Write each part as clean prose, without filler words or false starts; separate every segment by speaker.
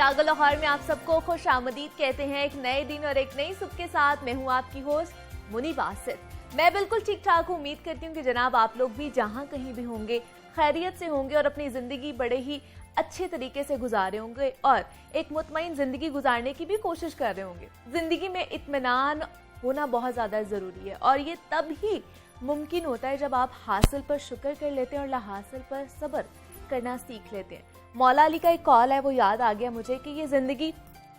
Speaker 1: जागो लाहौर में आप सबको खुश आमदीद कहते हैं। एक नए दिन और एक नई सुबह के साथ मैं हूँ आपकी होस्ट मुनीबा आसिफ। मैं बिल्कुल ठीक ठाक हूँ। उम्मीद करती हूँ कि जनाब आप लोग भी जहाँ कहीं भी होंगे खैरियत से होंगे और अपनी जिंदगी बड़े ही अच्छे तरीके से गुजारे होंगे और एक मुतमईन जिंदगी गुजारने की भी कोशिश कर रहे होंगे। जिंदगी में इत्मीनान होना बहुत ज्यादा जरूरी है और ये तब ही मुमकिन होता है जब आप हासिल पर शुक्र कर लेते हैं और लाहासिल पर सब्र करना सीख लेते हैं। मौला अली का एक कॉल है, वो याद आ गया मुझे कि ये जिंदगी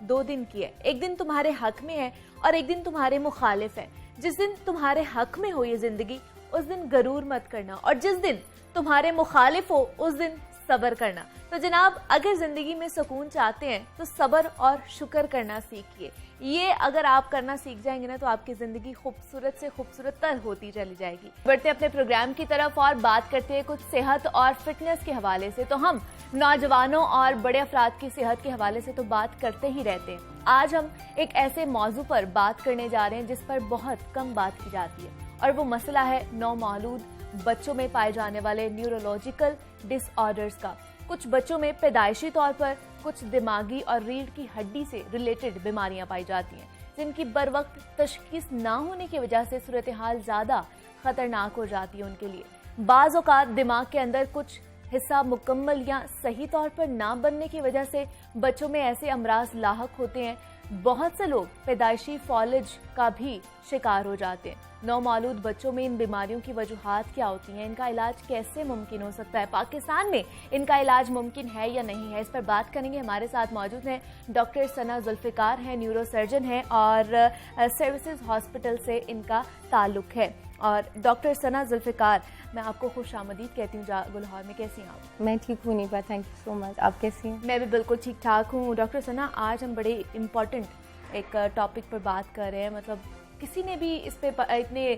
Speaker 1: 2 दिन की है। एक दिन तुम्हारे हक में है और एक दिन तुम्हारे मुखालिफ है। जिस दिन तुम्हारे हक में हो ये जिंदगी उस दिन गरूर मत करना और जिस दिन तुम्हारे मुखालिफ हो उस दिन सब्र करना। तो जनाब अगर जिंदगी में सुकून चाहते हैं तो सब्र और शुक्र करना सीखिए। ये अगर आप करना सीख जाएंगे ना तो आपकी जिंदगी खूबसूरत से खूबसूरत तर होती चली जाएगी। बढ़ते अपने प्रोग्राम की तरफ और बात करते हैं कुछ सेहत और फिटनेस के हवाले से। तो हम नौजवानों और बड़े अफराद की सेहत के हवाले से तो बात करते ही रहते हैं। आज हम एक ऐसे मौजू पर बात करने जा रहे हैं जिस पर बहुत कम बात की जाती है और वो मसला है नौमौलूद बच्चों में पाए जाने वाले न्यूरोलॉजिकल डिसऑर्डर्स का। कुछ बच्चों में पैदाइशी तौर पर कुछ दिमागी और रीढ़ की हड्डी से रिलेटेड बीमारियां पाई जाती हैं जिनकी बर वक्त तशखीस ना होने की वजह से सूरत हाल ज्यादा खतरनाक हो जाती है उनके लिए। बाज़ औक़ात दिमाग के अंदर कुछ हिस्सा मुकम्मल या सही तौर पर ना बनने की वजह से बच्चों में ऐसे अमराज लाहक होते हैं। बहुत से लोग पैदाइशी फॉलेज का भी शिकार हो जाते हैं। नौमौलूद बच्चों में इन बीमारियों की वजूहात क्या होती हैं, इनका इलाज कैसे मुमकिन हो सकता है, पाकिस्तान में इनका इलाज मुमकिन है या नहीं है, इस पर बात करेंगे। हमारे साथ मौजूद हैं डॉक्टर सना जुल्फिकार हैं, न्यूरो सर्जन हैं और सर्विसेज हॉस्पिटल से इनका ताल्लुक है। और डॉक्टर सना जुल्फिकार, मैं आपको खुश आमदीद कहती हूँ जागो लाहौर में। कैसी हैं आप?
Speaker 2: मैं ठीक हूँ नीबा, थैंक यू सो मच। आप कैसी हैं?
Speaker 1: मैं भी बिल्कुल ठीक ठाक हूँ। डॉक्टर सना, आज हम बड़े इम्पोर्टेंट एक टॉपिक पर बात कर रहे हैं। मतलब किसी ने भी इस पे इतने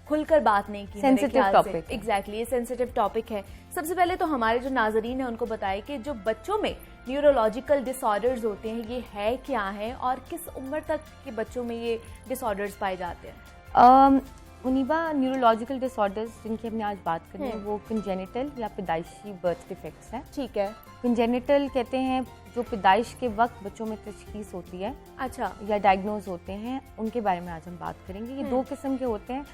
Speaker 1: खुलकर बात नहीं की।
Speaker 2: Sensitive topic.
Speaker 1: एग्जैक्टली, ये सेंसिटिव टॉपिक है। सबसे पहले तो हमारे जो नाजरीन है उनको बताएं कि जो बच्चों में न्यूरोलॉजिकल डिसऑर्डर्स होते हैं ये है क्या है और किस उम्र तक के बच्चों में ये डिसऑर्डर्स पाए जाते हैं?
Speaker 2: मुनीबा, न्यूरोलॉजिकल डिसऑर्डर्स जिनकी हमने आज बात करनी है वो कंजेनिटल या पैदाइशी बर्थ डिफेक्ट्स हैं।
Speaker 1: ठीक है।
Speaker 2: कंजेनिटल कहते हैं जो पैदाइश के वक्त बच्चों में तशखीस होती है,
Speaker 1: अच्छा, या
Speaker 2: डायग्नोज होते हैं, उनके बारे में आज हम बात करेंगे। ये 2 किस्म के होते हैं।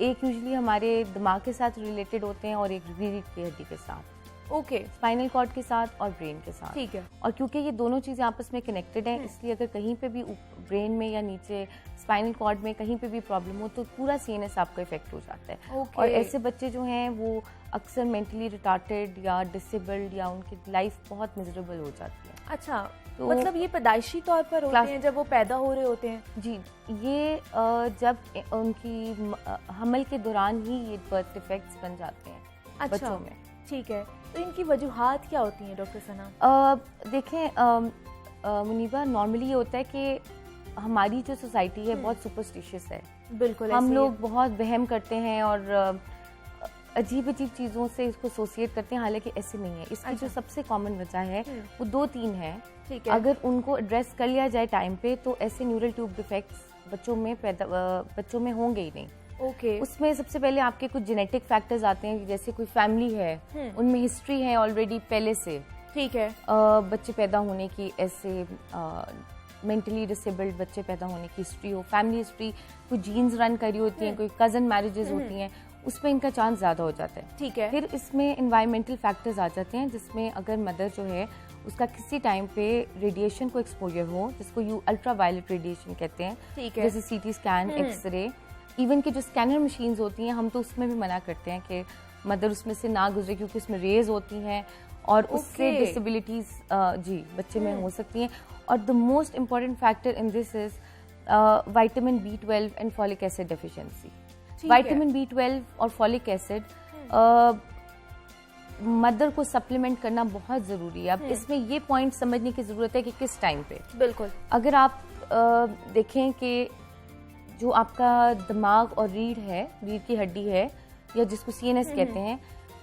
Speaker 2: एक यूजुअली हमारे दिमाग के साथ रिलेटेड होते हैं और एक रीढ़ की हड्डी के साथ,
Speaker 1: ओके,
Speaker 2: स्पाइनल कॉर्ड के साथ और ब्रेन के साथ।
Speaker 1: ठीक है।
Speaker 2: और क्योंकि ये दोनों चीज़ें आपस में कनेक्टेड हैं इसलिए अगर कहीं पे भी ब्रेन में या नीचे स्पाइनल कॉर्ड में कहीं पे भी प्रॉब्लम हो तो पूरा सीएनएस आपका इफेक्ट हो जाता है। और ऐसे बच्चे जो हैं वो अक्सर मेंटली रिटार्टेड या डिसेबल्ड या उनकी लाइफ बहुत मिजरेबल हो जाती है।
Speaker 1: अच्छा, तो मतलब ये पैदाइशी तौर पर होते हैं जब वो पैदा हो रहे होते हैं?
Speaker 2: जी, ये जब उनकी हमल के दौरान ही ये बर्थ डिफेक्ट्स बन जाते हैं।
Speaker 1: अच्छा,
Speaker 2: बच्चों में।
Speaker 1: ठीक है। तो इनकी वजूहात क्या होती हैं डॉक्टर सना?
Speaker 2: देखें मुनीबा, नॉर्मली ये होता है कि हमारी जो सोसाइटी है बहुत सुपरस्टिशियस है।
Speaker 1: बिल्कुल,
Speaker 2: हम लोग बहुत वहम करते हैं और अजीब अजीब चीज़ों से इसको एसोसिएट करते हैं, हालांकि ऐसे नहीं है। इसकी जो सबसे कॉमन वजह है वो 2-3 है।
Speaker 1: ठीक है।
Speaker 2: अगर उनको एड्रेस कर लिया जाए टाइम पे तो ऐसे न्यूरल ट्यूब डिफेक्ट्स बच्चों में होंगे ही नहीं।
Speaker 1: ओके।
Speaker 2: उसमें सबसे पहले आपके कुछ जेनेटिक फैक्टर्स आते हैं, जैसे कोई फैमिली है उनमें हिस्ट्री है ऑलरेडी पहले से।
Speaker 1: ठीक है।
Speaker 2: बच्चे पैदा होने की, ऐसे मेंटली डिसेबल्ड बच्चे पैदा होने की हिस्ट्री हो, फैमिली हिस्ट्री, कोई जीन्स रन करी होती हैं, कोई कजन मैरिजेस होती हैं, उसमें इनका चांस ज्यादा हो जाता है।
Speaker 1: ठीक है।
Speaker 2: फिर इसमें एनवायरमेंटल फैक्टर्स आ जाते हैं जिसमें अगर मदर जो है उसका किसी टाइम पे रेडिएशन को एक्सपोजर हो, जिसको अल्ट्रा वायलेट रेडिएशन कहते हैं,
Speaker 1: ठीक है,
Speaker 2: जैसे सीटी स्कैन, एक्सरे, इवन की जो स्कैनर मशीन्स होती हैं हम तो उसमें भी मना करते हैं कि मदर उसमें से ना गुजरे क्योंकि उसमें रेज होती हैं और उससे डिसेबिलिटीज जी बच्चे में हो सकती हैं। और the most important factor in this is vitamin B12 and folic acid deficiency. Vitamin B12 और फॉलिक एसिड मदर को सप्लीमेंट करना बहुत जरूरी है। अब इसमें ये पॉइंट समझने की जरूरत है कि किस टाइम पे।
Speaker 1: बिल्कुल।
Speaker 2: अगर आप देखें कि जो आपका दिमाग और रीढ़ की हड्डी है या जिसको सीएनएस कहते हैं,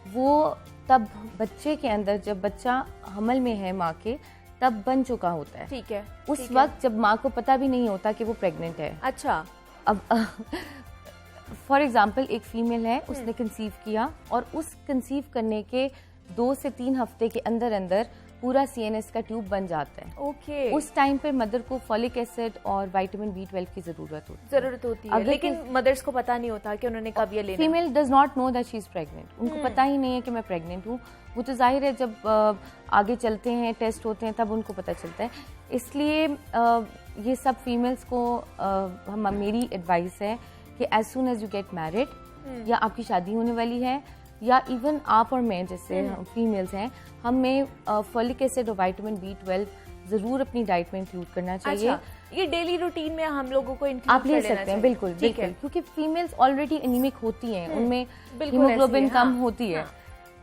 Speaker 2: वो तब बच्चे के अंदर, जब बच्चा हमल में है माँ के, तब बन चुका होता है।
Speaker 1: ठीक है।
Speaker 2: उस वक्त जब माँ को पता भी नहीं होता कि वो प्रेग्नेंट है।
Speaker 1: अच्छा।
Speaker 2: अब फॉर एग्जाम्पल एक फीमेल है, उसने कंसीव किया और उस कंसीव करने के 2 से 3 हफ्ते के अंदर अंदर पूरा CNS का ट्यूब बन जाता है।
Speaker 1: ओके।
Speaker 2: उस टाइम पर मदर को फॉलिक एसिड और विटामिन B12 की जरूरत होती है।
Speaker 1: लेकिन मदर्स को पता नहीं होता कि उन्होंने कब ये लेना।
Speaker 2: Female does not know that she is pregnant, उनको पता ही नहीं है कि मैं प्रेग्नेंट हूँ। वो तो जाहिर है जब आगे चलते हैं, टेस्ट होते हैं, तब उनको पता चलता है। इसलिए ये सब फीमेल्स को मेरी एडवाइस है कि as soon as you get married, या आपकी शादी होने वाली है, या इवन आप और मैं जैसे फीमेल्स हैं, हमें फॉलिक एसिड और विटामिन B12 जरूर अपनी डाइट में इंक्लूड करना चाहिए।
Speaker 1: अच्छा, ये डेली रूटीन में हम लोगों को
Speaker 2: आप ले सकते हैं, बिल्कुल बिल्कुल, क्योंकि फीमेल्स ऑलरेडी एनीमिक होती हैं, उनमें हीमोग्लोबिन कम होती है,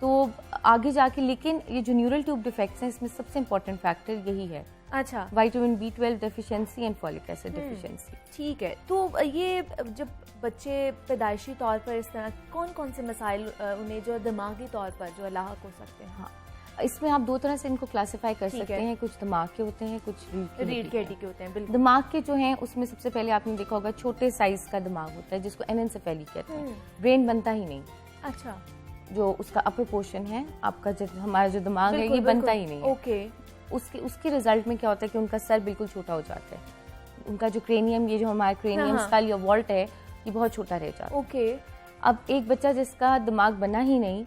Speaker 2: तो आगे जाके। लेकिन ये जो न्यूरल ट्यूब डिफेक्ट्स हैं, इसमें सबसे इंपॉर्टेंट फैक्टर यही है।
Speaker 1: अच्छा,
Speaker 2: vitamin B12 deficiency and folic acid deficiency.
Speaker 1: ठीक है। तो ये जब बच्चे पैदाइशी तौर पर इस तरह कौन कौन से मसाइल उन्हें जो दिमागी तौर पर जो लाहक हो सकते हैं?
Speaker 2: हाँ, इसमें आप दो तरह से इनको क्लासिफाई कर सकते हैं। कुछ दिमाग के होते हैं, कुछ
Speaker 1: रीढ़ की हड्डी के होते हैं। बिल्कुल।
Speaker 2: दिमाग के जो हैं उसमें सबसे पहले आपने देखा होगा छोटे साइज का दिमाग होता है, जिसको एनेन्सेफेली कहते हैं। ब्रेन बनता ही नहीं।
Speaker 1: अच्छा।
Speaker 2: जो उसका अपर पोर्शन है आपका, जो हमारा जो दिमाग है, ये बनता ही नहीं है।
Speaker 1: ओके।
Speaker 2: उसके रिजल्ट में क्या होता है कि उनका सर बिल्कुल छोटा हो जाता है। उनका जो क्रेनियम, ये जो हमारा क्रेनियम स्कल या वॉल्ट है, ये बहुत छोटा रह जाता है।
Speaker 1: ओके।
Speaker 2: अब एक बच्चा जिसका दिमाग बना ही नहीं,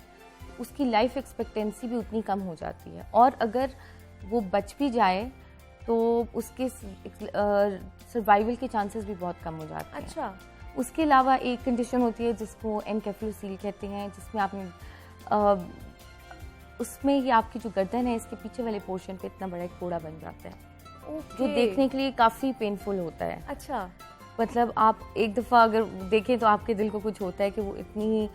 Speaker 2: उसकी लाइफ एक्सपेक्टेंसी भी उतनी कम हो जाती है, और अगर वो बच भी जाए तो उसके सर्वाइवल के चांसेस भी बहुत कम हो जाते हैं।
Speaker 1: अच्छा।
Speaker 2: उसके अलावा एक कंडीशन होती है जिसको एनकेफेलोसील कहते हैं, जिसमें आपने उसमें ये आपकी जो गर्दन है, इसके पीछे वाले पोर्शन पे इतना बड़ा एक फोड़ा बन जाता है, जो देखने के लिए काफी पेनफुल होता है।
Speaker 1: अच्छा।
Speaker 2: मतलब आप एक दफा अगर देखें तो आपके दिल को कुछ होता है कि वो इतनी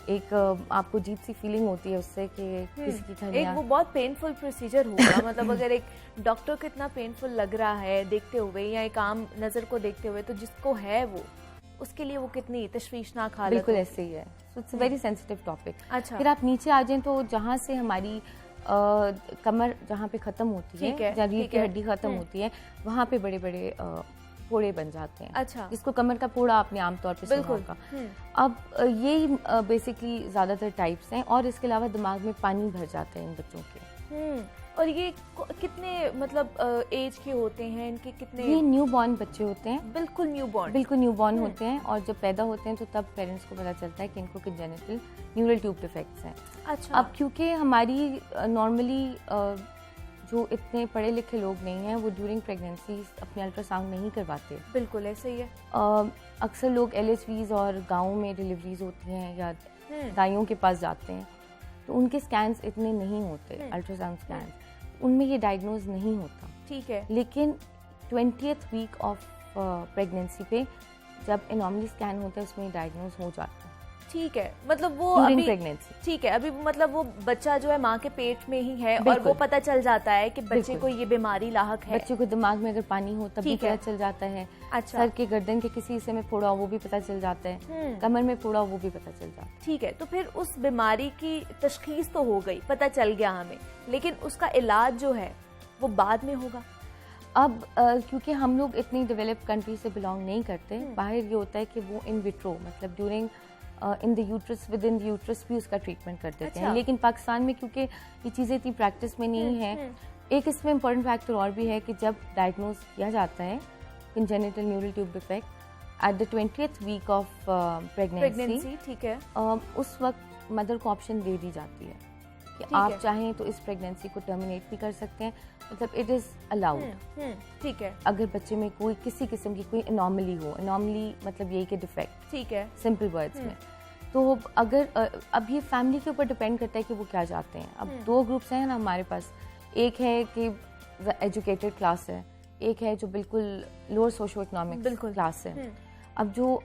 Speaker 2: एक आपको अजीब सी फीलिंग होती है उससे कि किसी की
Speaker 1: एक वो बहुत पेनफुल प्रोसीजर होगा। मतलब अगर एक डॉक्टर को इतना पेनफुल लग रहा है देखते हुए, या एक आम नजर को देखते हुए, तो जिसको है वो, उसके लिए वो कितनी तशवीशनाक हालत।
Speaker 2: बिल्कुल ऐसे ही है। So it's a very sensitive topic.
Speaker 1: अच्छा।
Speaker 2: फिर आप नीचे आ जाएं तो जहाँ से हमारी कमर जहाँ पे खत्म होती है, जहाँ रीढ़ की हड्डी खत्म होती है, वहाँ पे बड़े बड़े फोड़े बन जाते हैं।
Speaker 1: अच्छा।
Speaker 2: जिसको कमर का फोड़ा आपने आमतौर पे सुना होगा। अब यही बेसिकली ज्यादातर टाइप्स हैं, और इसके अलावा दिमाग में पानी भर जाते हैं इन बच्चों के।
Speaker 1: और ये कितने मतलब एज के होते हैं, इनके कितने?
Speaker 2: ये न्यू बॉर्न बच्चे होते हैं।
Speaker 1: बिल्कुल न्यू
Speaker 2: बॉर्न होते हैं, और जब पैदा होते हैं तो तब पेरेंट्स को पता चलता है कि इनको कंजेनिटल न्यूरल ट्यूब डिफेक्ट्स हैं।
Speaker 1: अच्छा।
Speaker 2: अब क्योंकि हमारी नॉर्मली जो इतने पढ़े लिखे लोग नहीं हैं, वो ड्यूरिंग प्रेगनेंसी अपने अल्ट्रासाउंड नहीं करवाते।
Speaker 1: बिल्कुल ऐसे ही है।
Speaker 2: अक्सर लोग LHVs और गाँव में डिलीवरीज होती हैं या दाइयों के पास जाते हैं, तो उनके स्कैन्स इतने नहीं होते, अल्ट्रासाउंड स्कैन, उनमें ये डायग्नोज नहीं होता।
Speaker 1: ठीक है।
Speaker 2: लेकिन 20th वीक ऑफ प्रेगनेंसी पे जब एनॉमली स्कैन होता है, उसमें डायग्नोज हो जाता है।
Speaker 1: ठीक है। मतलब वो
Speaker 2: ड्यूरिंग
Speaker 1: अभी
Speaker 2: प्रेगनेंसी।
Speaker 1: ठीक है, अभी मतलब वो बच्चा जो है माँ के पेट में ही है, और वो पता चल जाता है कि बच्चे को ये बीमारी लाहक है।
Speaker 2: बच्चे को दिमाग में अगर पानी हो तब भी पता चल जाता है।
Speaker 1: अच्छा।
Speaker 2: सर के गर्दन के किसी हिस्से में फोड़ा वो भी पता चल जाता है, कमर में फोड़ा वो भी पता चल जाता है।
Speaker 1: ठीक है। तो फिर उस बीमारी की तशखीस तो हो गई, पता चल गया हमें, लेकिन उसका इलाज जो है वो बाद में होगा।
Speaker 2: अब क्योंकि हम लोग इतनी डेवलप्ड कंट्री से बिलोंग नहीं करते, बाहर ये होता है कि वो इन विट्रो, मतलब during in the uterus, with in the uterus भी उसका ट्रीटमेंट कर देते हैं। लेकिन पाकिस्तान में क्योंकि ये चीज़ें इतनी प्रैक्टिस में नहीं है, एक इसमें इम्पोर्टेंट फैक्टर और भी है कि जब डायग्नोज किया जाता है congenital neural tube defect at the 20th week of pregnancy,
Speaker 1: ठीक है,
Speaker 2: उस वक्त मदर को ऑप्शन दे दी जाती है कि आप चाहें तो इस प्रेगनेंसी को टर्मिनेट भी कर सकते हैं, मतलब इट इज अलाउड।
Speaker 1: ठीक है।
Speaker 2: अगर बच्चे में कोई किसी किस्म की कोई एनॉमली हो, एनॉमली मतलब यही कि डिफेक्ट,
Speaker 1: ठीक है,
Speaker 2: सिंपल वर्ड्स में, तो अगर अब ये फैमिली के ऊपर डिपेंड करता है कि वो क्या चाहते हैं। अब दो ग्रुप्स हैं ना हमारे पास, एक है कि एजुकेटेड क्लास है, एक है जो बिल्कुल लोअर सोशो इकोनॉमिक क्लास है। अब जो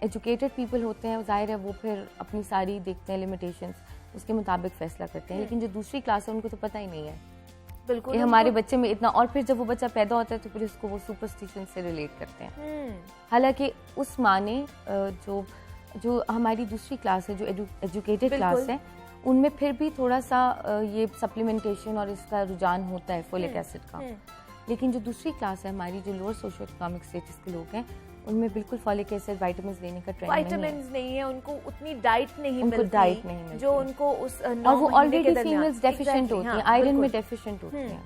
Speaker 2: एजुकेटेड पीपल होते हैं, जाहिर है वो फिर अपनी सारी देखते हैं लिमिटेशंस, उसके मुताबिक फैसला करते हैं। लेकिन जो दूसरी क्लास है उनको तो पता ही नहीं है
Speaker 1: बिल्कुल
Speaker 2: कि हमारे बच्चे में इतना, और फिर जब वो बच्चा पैदा होता है तो फिर उसको वो सुपरस्टिशन से रिलेट करते हैं। हालांकि उस माँ ने जो हमारी दूसरी क्लास है, जो एजुकेटेड क्लास है, उनमें फिर भी थोड़ा सा ये सप्लीमेंटेशन और इसका रुझान होता है फोलिक एसिड का। लेकिन जो दूसरी क्लास है हमारी, जो लोअर सोशो इकोनॉमिक स्टेटस के लोग हैं, उनमें बिल्कुल फॉलिक एसिड विटामिन लेने का ट्रेंड नहीं है।
Speaker 1: विटामिन नहीं है, उनको उतनी डाइट नहीं
Speaker 2: उनको
Speaker 1: मिलती,
Speaker 2: डाइट नहीं मिलती
Speaker 1: जो उनको उस 9
Speaker 2: और वो
Speaker 1: महीने के
Speaker 2: ऑलरेडी
Speaker 1: दरमियान
Speaker 2: फीमेल्स डेफिशिएंट होती हैं, आयरन में डेफिशिएंट होती हैं।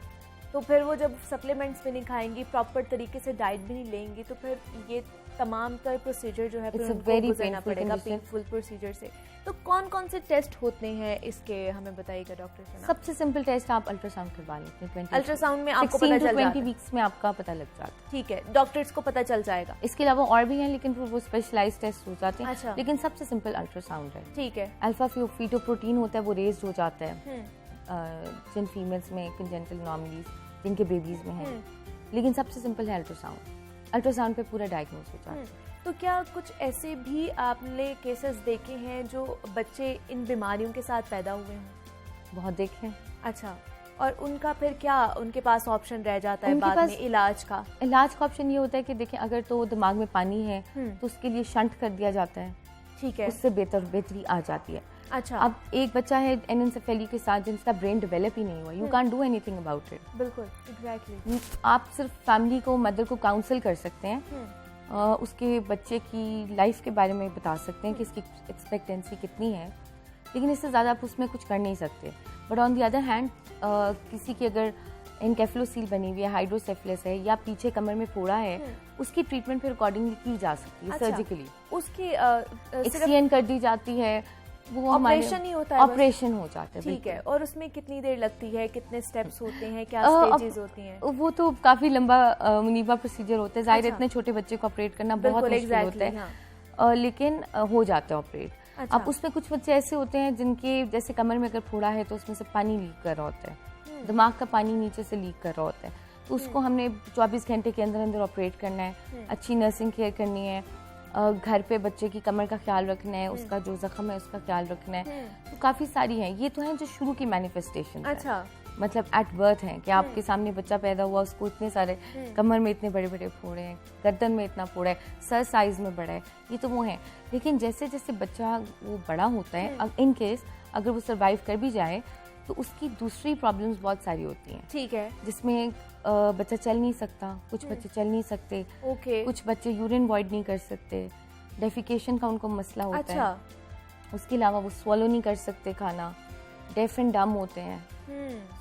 Speaker 1: तो फिर वो जब सप्लीमेंट्स भी नहीं खाएंगी, प्रॉपर तरीके से डाइट भी नहीं लेंगी, तो फिर ये तमाम का प्रोसीजर जो है फिर उनको गुजरना पड़ेगा, पेनफुल प्रोसीजर से। तो कौन कौन से टेस्ट होते हैं इसके, हमें बताइएगा डॉक्टर सना।
Speaker 2: सबसे सिंपल टेस्ट आप अल्ट्रासाउंड करवा लेते हैं।
Speaker 1: अल्ट्रासाउंड में आपको पता चल जाता है,
Speaker 2: 20 वीक्स में आपका पता लग जाता है।
Speaker 1: ठीक है, डॉक्टर्स को पता चल जाएगा।
Speaker 2: इसके अलावा और भी हैं, लेकिन वो स्पेशलाइज्ड टेस्ट हो जाते हैं।
Speaker 1: अच्छा।
Speaker 2: लेकिन सबसे सिंपल अल्ट्रासाउंड है।
Speaker 1: ठीक है।
Speaker 2: अल्फा फीटोप्रोटीन होता है, वो रेज्ड हो जाता है जिन फीमेल्स में कंजेनिटल एनोमलीज जिनके बेबीज में है। लेकिन सबसे सिंपल है अल्ट्रासाउंड। अल्ट्रासाउंड पे पूरा डायग्नोस हो जाता है।
Speaker 1: तो क्या कुछ ऐसे भी आपने केसेस देखे हैं जो बच्चे इन बीमारियों के साथ पैदा हुए हैं?
Speaker 2: बहुत देखे।
Speaker 1: अच्छा, और उनका फिर क्या उनके पास ऑप्शन रह जाता है बाद में इलाज का?
Speaker 2: इलाज का ऑप्शन ये होता है कि देखें, अगर तो दिमाग में पानी है तो उसके लिए शंट कर दिया जाता है।
Speaker 1: ठीक है,
Speaker 2: उससे बेहतरी आ जाती है।
Speaker 1: अच्छा,
Speaker 2: अब एक बच्चा है एनेंसेफेली के साथ जिनका ब्रेन डेवलप ही नहीं हुआ, you can't do anything about it.
Speaker 1: बिल्कुल, एग्जैक्टली।
Speaker 2: आप सिर्फ फैमिली को, मदर को काउंसिल कर सकते हैं, उसके बच्चे की लाइफ के बारे में बता सकते हैं कि इसकी एक्सपेक्टेंसी कितनी है, लेकिन इससे ज़्यादा आप उसमें कुछ कर नहीं सकते। But on the other hand किसी की अगर एनकेफ्लोसील बनी हुई है, हाइड्रोसेफलस है, या पीछे कमर में फोड़ा है, उसकी ट्रीटमेंट फिर अकॉर्डिंगली की जा सकती है।
Speaker 1: अच्छा,
Speaker 2: सर्जिकली
Speaker 1: उसकी
Speaker 2: एक्सचेंज कर दी जाती है, वो
Speaker 1: ऑपरेशन ही होता है,
Speaker 2: ऑपरेशन हो जाता है।
Speaker 1: ठीक है, और उसमें कितनी देर लगती है, कितने स्टेप्स होते हैं, क्या स्टेजेस होती हैं?
Speaker 2: वो तो काफी लंबा मुनीबा प्रोसीजर होता है। जाहिर इतने छोटे बच्चे को ऑपरेट करना बहुत मुश्किल होता है, लेकिन हो जाता है ऑपरेट।
Speaker 1: अच्छा।
Speaker 2: अब उसमें कुछ बच्चे ऐसे होते हैं जिनके जैसे कमर में अगर फोड़ा है तो उसमें से पानी लीक कर रहा होता है, दिमाग का पानी नीचे से लीक कर रहा होता है, तो उसको हमने 24 घंटे के अंदर अंदर ऑपरेट करना है। अच्छी नर्सिंग केयर करनी है, घर पे बच्चे की कमर का ख्याल रखना है, उसका जो जख्म है उसका ख्याल रखना है। तो काफ़ी सारी हैं, ये तो हैं जो शुरू की मैनिफेस्टेशन।
Speaker 1: अच्छा,
Speaker 2: मतलब एट बर्थ है कि आपके सामने बच्चा पैदा हुआ, उसको इतने सारे कमर में इतने बड़े बड़े फोड़े हैं, गर्दन में इतना फोड़ा है, सर साइज में बड़ा है, ये तो वो है। लेकिन जैसे जैसे बच्चा वो बड़ा होता है, इन केस अगर वो सर्वाइव कर भी जाए तो उसकी दूसरी प्रॉब्लम्स बहुत सारी होती हैं।
Speaker 1: ठीक है,
Speaker 2: जिसमें बच्चा चल नहीं सकता, कुछ बच्चे चल नहीं सकते,
Speaker 1: ओके,
Speaker 2: कुछ बच्चे यूरिन वॉइड नहीं कर सकते, डेफिकेशन का उनको मसला होता
Speaker 1: अच्छा
Speaker 2: है। उसके अलावा वो स्वॉलो नहीं कर सकते खाना, डेफ एंड डम होते हैं।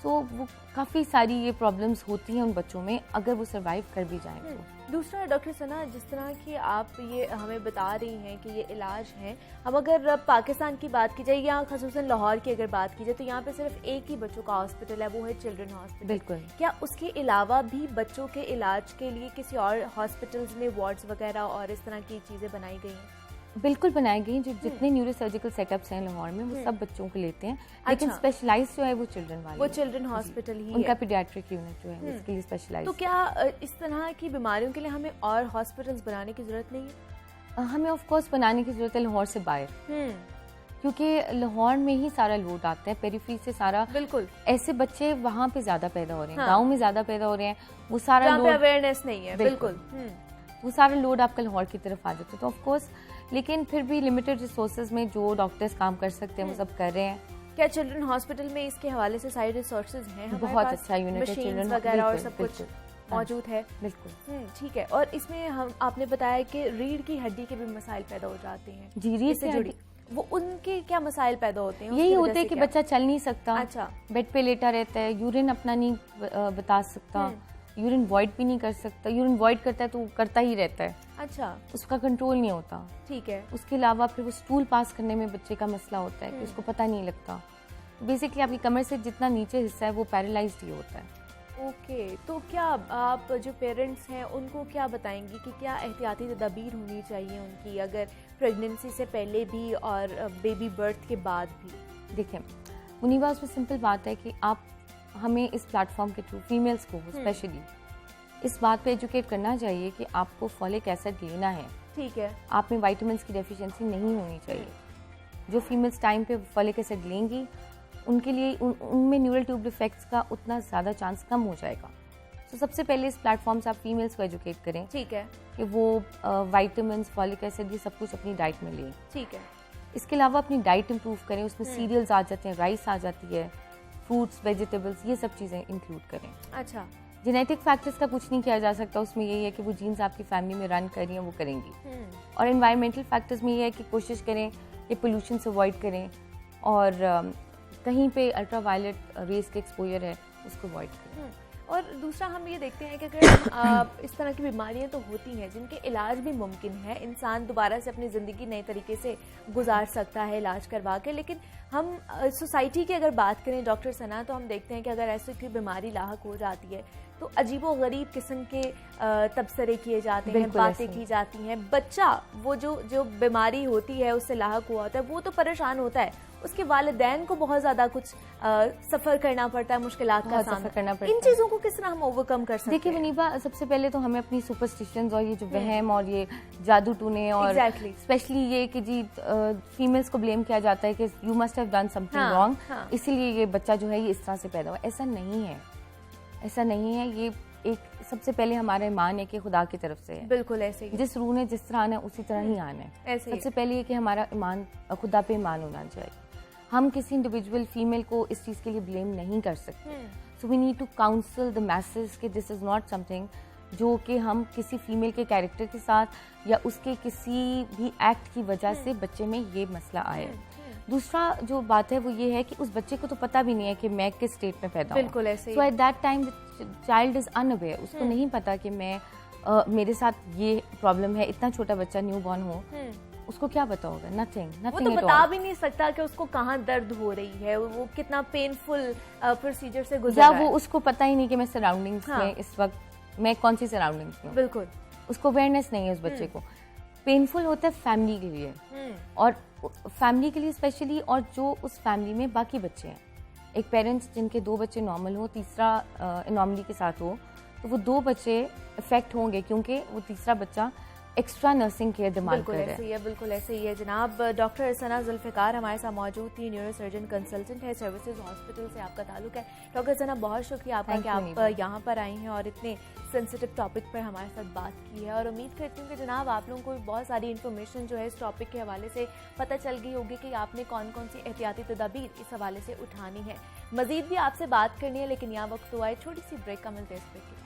Speaker 2: सो वो काफ़ी सारी ये प्रॉब्लम्स होती हैं उन बच्चों में अगर वो सर्वाइव कर भी जाएं तो।
Speaker 1: दूसरा डॉक्टर सना, जिस तरह की आप ये हमें बता रही हैं कि ये इलाज है, हम अगर पाकिस्तान की बात की जाए या ख़ुसूसन लाहौर की अगर बात की जाए, तो यहाँ पे सिर्फ एक ही बच्चों का हॉस्पिटल है, वो है चिल्ड्रन हॉस्पिटल।
Speaker 2: बिल्कुल।
Speaker 1: क्या उसके अलावा भी बच्चों के इलाज के लिए किसी और हॉस्पिटल्स में वार्ड्स वगैरह और इस तरह की चीज़ें बनाई गई हैं?
Speaker 2: बिल्कुल बनाई गई। जो जितने न्यूरोसर्जिकल सेटअप्स हैं लाहौर में वो सब बच्चों को लेते हैं, लेकिन स्पेशलाइज जो है वो चिल्ड्रन वाले,
Speaker 1: वो चिल्ड्रन हॉस्पिटल ही
Speaker 2: उनका
Speaker 1: है।
Speaker 2: पीडियाट्रिक यूनिट जो है उसके लिए स्पेशलाइज।
Speaker 1: तो क्या इस तरह की बीमारियों के लिए हमें और हॉस्पिटल्स बनाने की जरूरत नहीं है?
Speaker 2: हमें ऑफ कोर्स बनाने की जरूरत है लाहौर से बाहर, क्योंकि लाहौर में ही सारा लोड आता है, पेरिफेरी से सारा।
Speaker 1: बिल्कुल,
Speaker 2: ऐसे बच्चे वहाँ पे ज्यादा पैदा हो रहे हैं, गाँव में ज्यादा पैदा हो रहे हैं, वो सारा लोड,
Speaker 1: अवेयरनेस नहीं है। बिल्कुल,
Speaker 2: वो सारा लोड आपका लाहौर की तरफ आ जाता है। तो ऑफ कोर्स, लेकिन फिर भी लिमिटेड रिसोर्सेज में जो डॉक्टर्स काम कर सकते हैं वो सब कर रहे हैं।
Speaker 1: क्या चिल्ड्रन हॉस्पिटल में इसके हवाले से सारे रिसोर्सेज हैं?
Speaker 2: बहुत अच्छा यूनिट है चिल्ड्रन
Speaker 1: वगैरह और सब कुछ मौजूद है।
Speaker 2: बिल्कुल,
Speaker 1: ठीक है। और इसमें हम आपने बताया कि रीढ़ की हड्डी के भी मसाइल पैदा हो जाते हैं।
Speaker 2: जी, रीढ़ से जुड़ी
Speaker 1: वो उनके क्या मसाइल पैदा होते हैं?
Speaker 2: यही होते हैं कि बच्चा चल नहीं सकता,
Speaker 1: अच्छा,
Speaker 2: बेड पे लेटा रहता है, यूरिन अपना नहीं बता सकता, यूरिन वॉइड भी नहीं कर सकता, यूरिन वॉइड करता है तो वो करता ही रहता है।
Speaker 1: अच्छा,
Speaker 2: उसका कंट्रोल नहीं होता।
Speaker 1: ठीक है।
Speaker 2: उसके अलावा फिर वो स्टूल पास करने में बच्चे का मसला होता है कि उसको पता नहीं लगता। बेसिकली आपकी कमर से जितना नीचे हिस्सा है वो पैरालाइज्ड ही होता है।
Speaker 1: ओके, तो क्या आप जो पेरेंट्स हैं उनको क्या बताएंगी कि क्या एहतियाती तदाबीर होनी चाहिए उनकी, अगर प्रेगनेंसी से पहले भी और बेबी बर्थ के बाद भी?
Speaker 2: देखिए मुनीबा, उसमें सिंपल बात है कि आप हमें इस प्लेटफॉर्म के थ्रू फीमेल्स को स्पेशली इस बात पे एजुकेट करना चाहिए कि आपको फॉलिक एसिड लेना है।
Speaker 1: ठीक है।
Speaker 2: आप में विटामिन्स की डेफिशिएंसी नहीं होनी चाहिए। जो फीमेल्स टाइम पे फॉलिक एसिड लेंगी उनके लिए उनमें न्यूरल ट्यूब डिफेक्ट्स का उतना ज़्यादा चांस कम हो जाएगा। तो सबसे पहले इस प्लेटफॉर्म से आप फीमेल्स को एजुकेट करें,
Speaker 1: ठीक है,
Speaker 2: कि वो विटामिन्स, फॉलिक एसिड ये सब कुछ अपनी डाइट में लें।
Speaker 1: ठीक है।
Speaker 2: इसके अलावा अपनी डाइट इंप्रूव करें, उसमें सीरियल्स आ जाते हैं, राइस आ जाती है, फ्रूट्स, वेजिटेबल्स, ये सब चीज़ें इंक्लूड करें।
Speaker 1: अच्छा,
Speaker 2: जेनेटिक फैक्टर्स का कुछ नहीं किया जा सकता, उसमें यही है कि वो जीन्स आपकी फैमिली में रन कर रही हैं, वो करेंगी। और एनवायरमेंटल फैक्टर्स में ये है कि कोशिश करें कि पोल्यूशन से अवॉइड करें, और कहीं पे अल्ट्रावायलेट रेज के एक्सपोजर है उसको अवॉइड करें।
Speaker 1: और दूसरा हम ये देखते हैं कि अगर इस तरह की बीमारियां तो होती हैं जिनके इलाज भी मुमकिन है, इंसान दोबारा से अपनी ज़िंदगी नए तरीके से गुजार सकता है इलाज करवा के, लेकिन हम सोसाइटी की अगर बात करें डॉक्टर सना, तो हम देखते हैं कि अगर ऐसी कोई बीमारी लाहक हो जाती है तो अजीबो गरीब किस्म के तबसरे किए जाते हैं, बातें की जाती हैं। बच्चा वो जो बीमारी होती है उससे लाहक हुआ होता है वो तो परेशान होता है, उसके वालिदैन को बहुत ज़्यादा कुछ सफ़र करना पड़ता है, मुश्किलात का सामना करना पड़ता है। इन चीज़ों को किस तरह हम ओवरकम कर सकते हैं?
Speaker 2: देखिए वनीबा, सबसे पहले तो हमें अपनी सुपरस्टिशंस और ये जो वहम और ये जादू टूने और स्पेशली ये कि जी फीमेल्स को ब्लेम किया जाता है कि you must have done something wrong, इसीलिए ये बच्चा जो है ये इस तरह से पैदा हुआ। ऐसा नहीं है, ऐसा नहीं है। ये एक सबसे पहले हमारा ईमान है कि खुदा की तरफ से है।
Speaker 1: बिल्कुल ऐसे ही,
Speaker 2: जिस रूह ने जिस तरह आना है उसी तरह ही आना है। सबसे पहले ये कि हमारा ईमान खुदा पे ईमान होना चाहिए। हम किसी इंडिविजुअल फीमेल को इस चीज़ के लिए ब्लेम नहीं कर सकते। So we need to counsel the message कि दिस इज़ नॉट समथिंग जो कि हम किसी फीमेल के कैरेक्टर के साथ या उसके किसी भी एक्ट की वजह से बच्चे में ये मसला आए। दूसरा जो बात है वो ये है कि उस बच्चे को तो पता भी नहीं है कि मैं किस स्टेट में पैदा हूँ।
Speaker 1: बिल्कुल ऐसे ही।
Speaker 2: So at that time child is unaware, उसको नहीं पता कि मैं मेरे साथ ये प्रॉब्लम है। इतना छोटा बच्चा न्यू बॉर्न हो, उसको क्या पता होगा? नथिंग।
Speaker 1: वो तो बता भी नहीं सकता कि उसको कहाँ दर्द हो रही है, वो कितना पेनफुल प्रोसीजर से गुजर रहा है।
Speaker 2: वो उसको पता ही नहीं कि मैं सराउंडिंग्स में इस वक्त मैं कौन सी सराउंडिंग्स में।
Speaker 1: बिल्कुल
Speaker 2: उसको अवेयरनेस नहीं है उस बच्चे को। पेनफुल होता है फैमिली के लिए, और फैमिली के लिए स्पेशली, और जो उस फैमिली में बाकी बच्चे हैं। एक पेरेंट्स जिनके 2 बच्चे नॉर्मल हो, तीसरा एनॉमली के साथ हो, तो वो 2 बच्चे इफेक्ट होंगे क्योंकि वो तीसरा बच्चा एक्स्ट्रा नर्सिंग केयर डिमांड कर रहा है।
Speaker 1: बिल्कुल ऐसे ही है जनाब। डॉक्टर सना जुल्फिकार हमारे साथ मौजूद थी, न्यूरोसर्जन कंसल्टेंट है, सर्विसेज हॉस्पिटल से आपका ताल्लुक है। डॉक्टर सना, बहुत शुक्रिया आपका कि आप यहाँ पर आई हैं और इतने सेंसिटिव टॉपिक पर हमारे साथ बात की है। और उम्मीद करती हूँ कि जनाब आप लोगों को बहुत सारी इन्फॉर्मेशन जो है इस टॉपिक के हवाले से पता चल गई होगी कि आपने कौन कौन सी एहतियाती तदाबीर इस हवाले से उठानी है। मजीद भी आपसे बात करनी है, लेकिन यहाँ वक्त तो आए छोटी सी ब्रेक का। मिलते हैं इस ब्रेक के।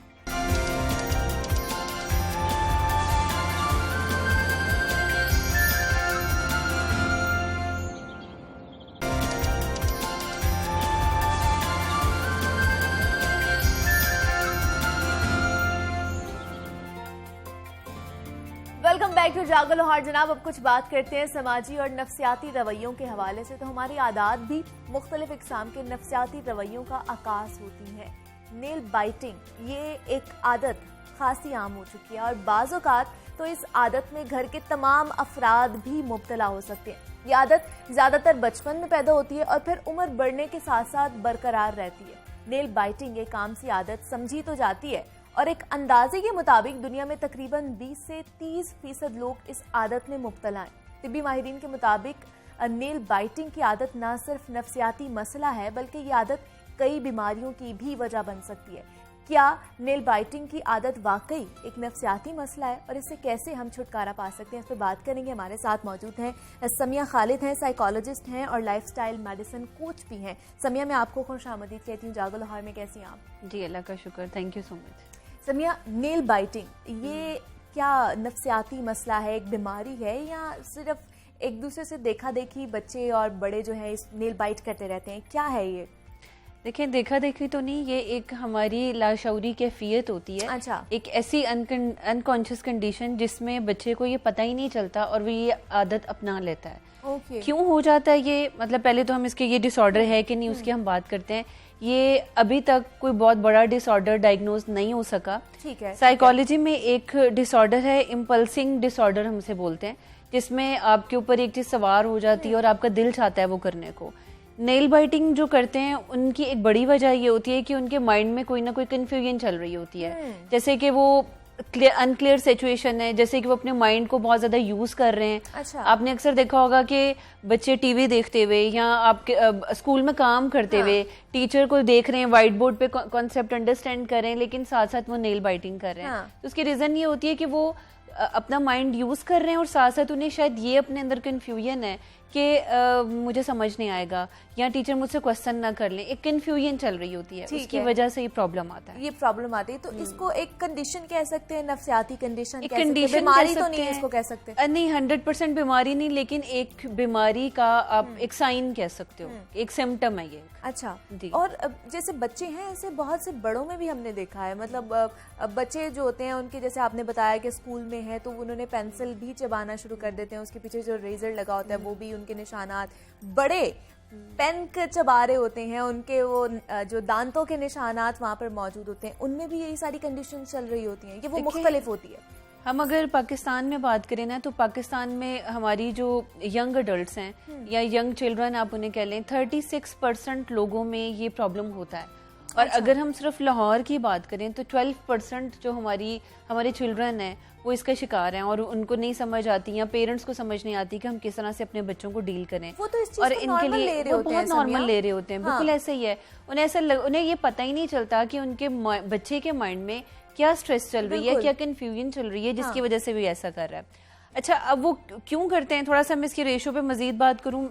Speaker 1: वेलकम बैक टू जागो लाहौर जनाब। अब कुछ बात करते हैं समाजी और नफ्सियाती रवैयों के हवाले से। तो हमारी आदत भी मुख्तलिफ इकसाम के नफ्सियाती रवैयों का आकाश होती है। नेल बाइटिंग ये एक आदत खासी आम हो चुकी है और बाज़ औक़ात तो इस आदत में घर के तमाम अफराद भी मुब्तला हो सकते हैं। ये आदत ज़्यादातर बचपन में पैदा होती है और फिर उम्र बढ़ने के साथ साथ बरकरार रहती है। नेल बाइटिंग एक आम सी आदत समझी तो जाती है और एक अंदाजे के मुताबिक दुनिया में तकरीबन 20 से 30% लोग इस आदत में मुब्तला हैं। तिब्बी माहिरीन के मुताबिक नेल बाइटिंग की आदत न सिर्फ नफ्सियाती मसला है बल्कि ये आदत कई बीमारियों की भी वजह बन सकती है। क्या नेल बाइटिंग की आदत वाकई एक नफ्सियाती मसला है और इससे कैसे हम छुटकारा पा सकते हैं, इस पर बात करेंगे। हमारे साथ मौजूद हैं समिया खालिद हैं, साइकोलॉजिस्ट हैं और लाइफस्टाइल मेडिसिन कोच भी हैं। समिया, मैं आपको खुशामदीद कहती हूँ जागो लाहौर में। कैसी हैं आप?
Speaker 3: जी अल्लाह का शुक्र, thank you so much.
Speaker 1: Samiya, nail biting ये क्या नफ्सियाती मसला है, एक बीमारी है, या सिर्फ एक दूसरे से देखा देखी बच्चे और बड़े जो है इस नेल बाइट करते रहते हैं? क्या है ये?
Speaker 3: देखिए, देखा देखी तो नहीं, ये एक हमारी लाशऊरी कैफियत होती है।
Speaker 1: अच्छा।
Speaker 3: एक ऐसी अनकॉन्शियस कंडीशन जिसमें बच्चे को ये पता ही नहीं चलता और वो ये आदत अपना लेता है।
Speaker 1: ओके।
Speaker 3: क्यों हो जाता है ये, मतलब पहले तो हम इसके ये डिसऑर्डर है कि नहीं उसकी हम बात करते हैं। ये अभी तक कोई बहुत बड़ा डिसऑर्डर डायग्नोज नहीं हो सका।
Speaker 1: ठीक है।
Speaker 3: साइकोलॉजी में एक डिसऑर्डर है, इम्पल्सिंग डिसऑर्डर हमसे बोलते हैं, जिसमें आपके ऊपर एक चीज सवार हो जाती है और आपका दिल चाहता है वो करने को। नेल बाइटिंग जो करते हैं उनकी एक बड़ी वजह ये होती है कि उनके माइंड में कोई ना कोई कंफ्यूजन चल रही होती है। जैसे कि वो अनक्लियर सिचुएशन है, जैसे कि वो अपने माइंड को बहुत ज्यादा यूज कर रहे हैं।
Speaker 1: अच्छा।
Speaker 3: आपने अक्सर देखा होगा कि बच्चे टीवी देखते हुए या आपके स्कूल में काम करते हुए टीचर को देख रहे हैं, व्हाइट बोर्ड पे कॉन्सेप्ट अंडरस्टैंड कर रहे हैं, लेकिन साथ साथ वो नेल बाइटिंग कर रहे हैं। तो उसकी रीजन ये होती है कि वो अपना माइंड यूज कर रहे हैं और साथ साथ उन्हें शायद ये अपने अंदर कन्फ्यूजन है कि मुझे समझ नहीं आएगा या टीचर मुझसे क्वेश्चन ना कर ले, एक कन्फ्यूजन चल रही होती है, उसकी वजह से ये प्रॉब्लम आता है।
Speaker 1: ये प्रॉब्लम आती है तो इसको एक कंडीशन कह सकते हैं, नफ्सियाती कंडीशन कह सकते हैं, बीमारी तो नहीं इसको कह सकते?
Speaker 3: नहीं, 100% बीमारी नहीं, लेकिन एक बीमारी का आप एक साइन कह सकते हो, एक सिम्टम है ये।
Speaker 1: अच्छा, और जैसे बच्चे हैं ऐसे बहुत से बड़ों में भी हमने देखा है, मतलब बच्चे जो होते हैं उनके, जैसे आपने बताया कि स्कूल में है तो उन्होंने पेंसिल भी चबाना शुरू कर देते हैं, उसके पीछे जो रेजर लगा होता है वो भी उनके निशानात, बड़े पेन के चबा रहे होते हैं उनके वो जो दांतों के निशानात वहाँ पर मौजूद होते हैं, उनमें भी यही सारी कंडीशन चल रही होती हैं, ये वो मुख्तलिफ होती है।
Speaker 3: हम अगर पाकिस्तान में बात करें ना, तो पाकिस्तान में हमारी जो यंग अडल्ट्स हैं या यंग चिल्ड्रन आप उन्हें कह लें, 36% लोगों में ये प्रॉब्लम होता है। और अगर हम सिर्फ लाहौर की बात करें तो 12% जो हमारे चिल्ड्रन हैं वो इसका शिकार हैं और उनको नहीं समझ आती या पेरेंट्स को समझ नहीं आती कि हम किस तरह से अपने बच्चों को डील करें।
Speaker 1: वो तो इस चीज़
Speaker 3: और
Speaker 1: को
Speaker 3: इनके लिए वो बहुत नॉर्मल ले रहे होते हैं।
Speaker 1: हाँ।
Speaker 3: बिल्कुल ऐसा ही है, उन्हें ये पता ही नहीं चलता कि उनके बच्चे के माइंड में क्या स्ट्रेस चल रही है, क्या कंफ्यूजन चल रही है जिसकी वजह से भी ऐसा कर रहा है। अच्छा, अब वो क्यों करते हैं, थोड़ा सा मैं इसके रेशो पे मजीद बात करूं।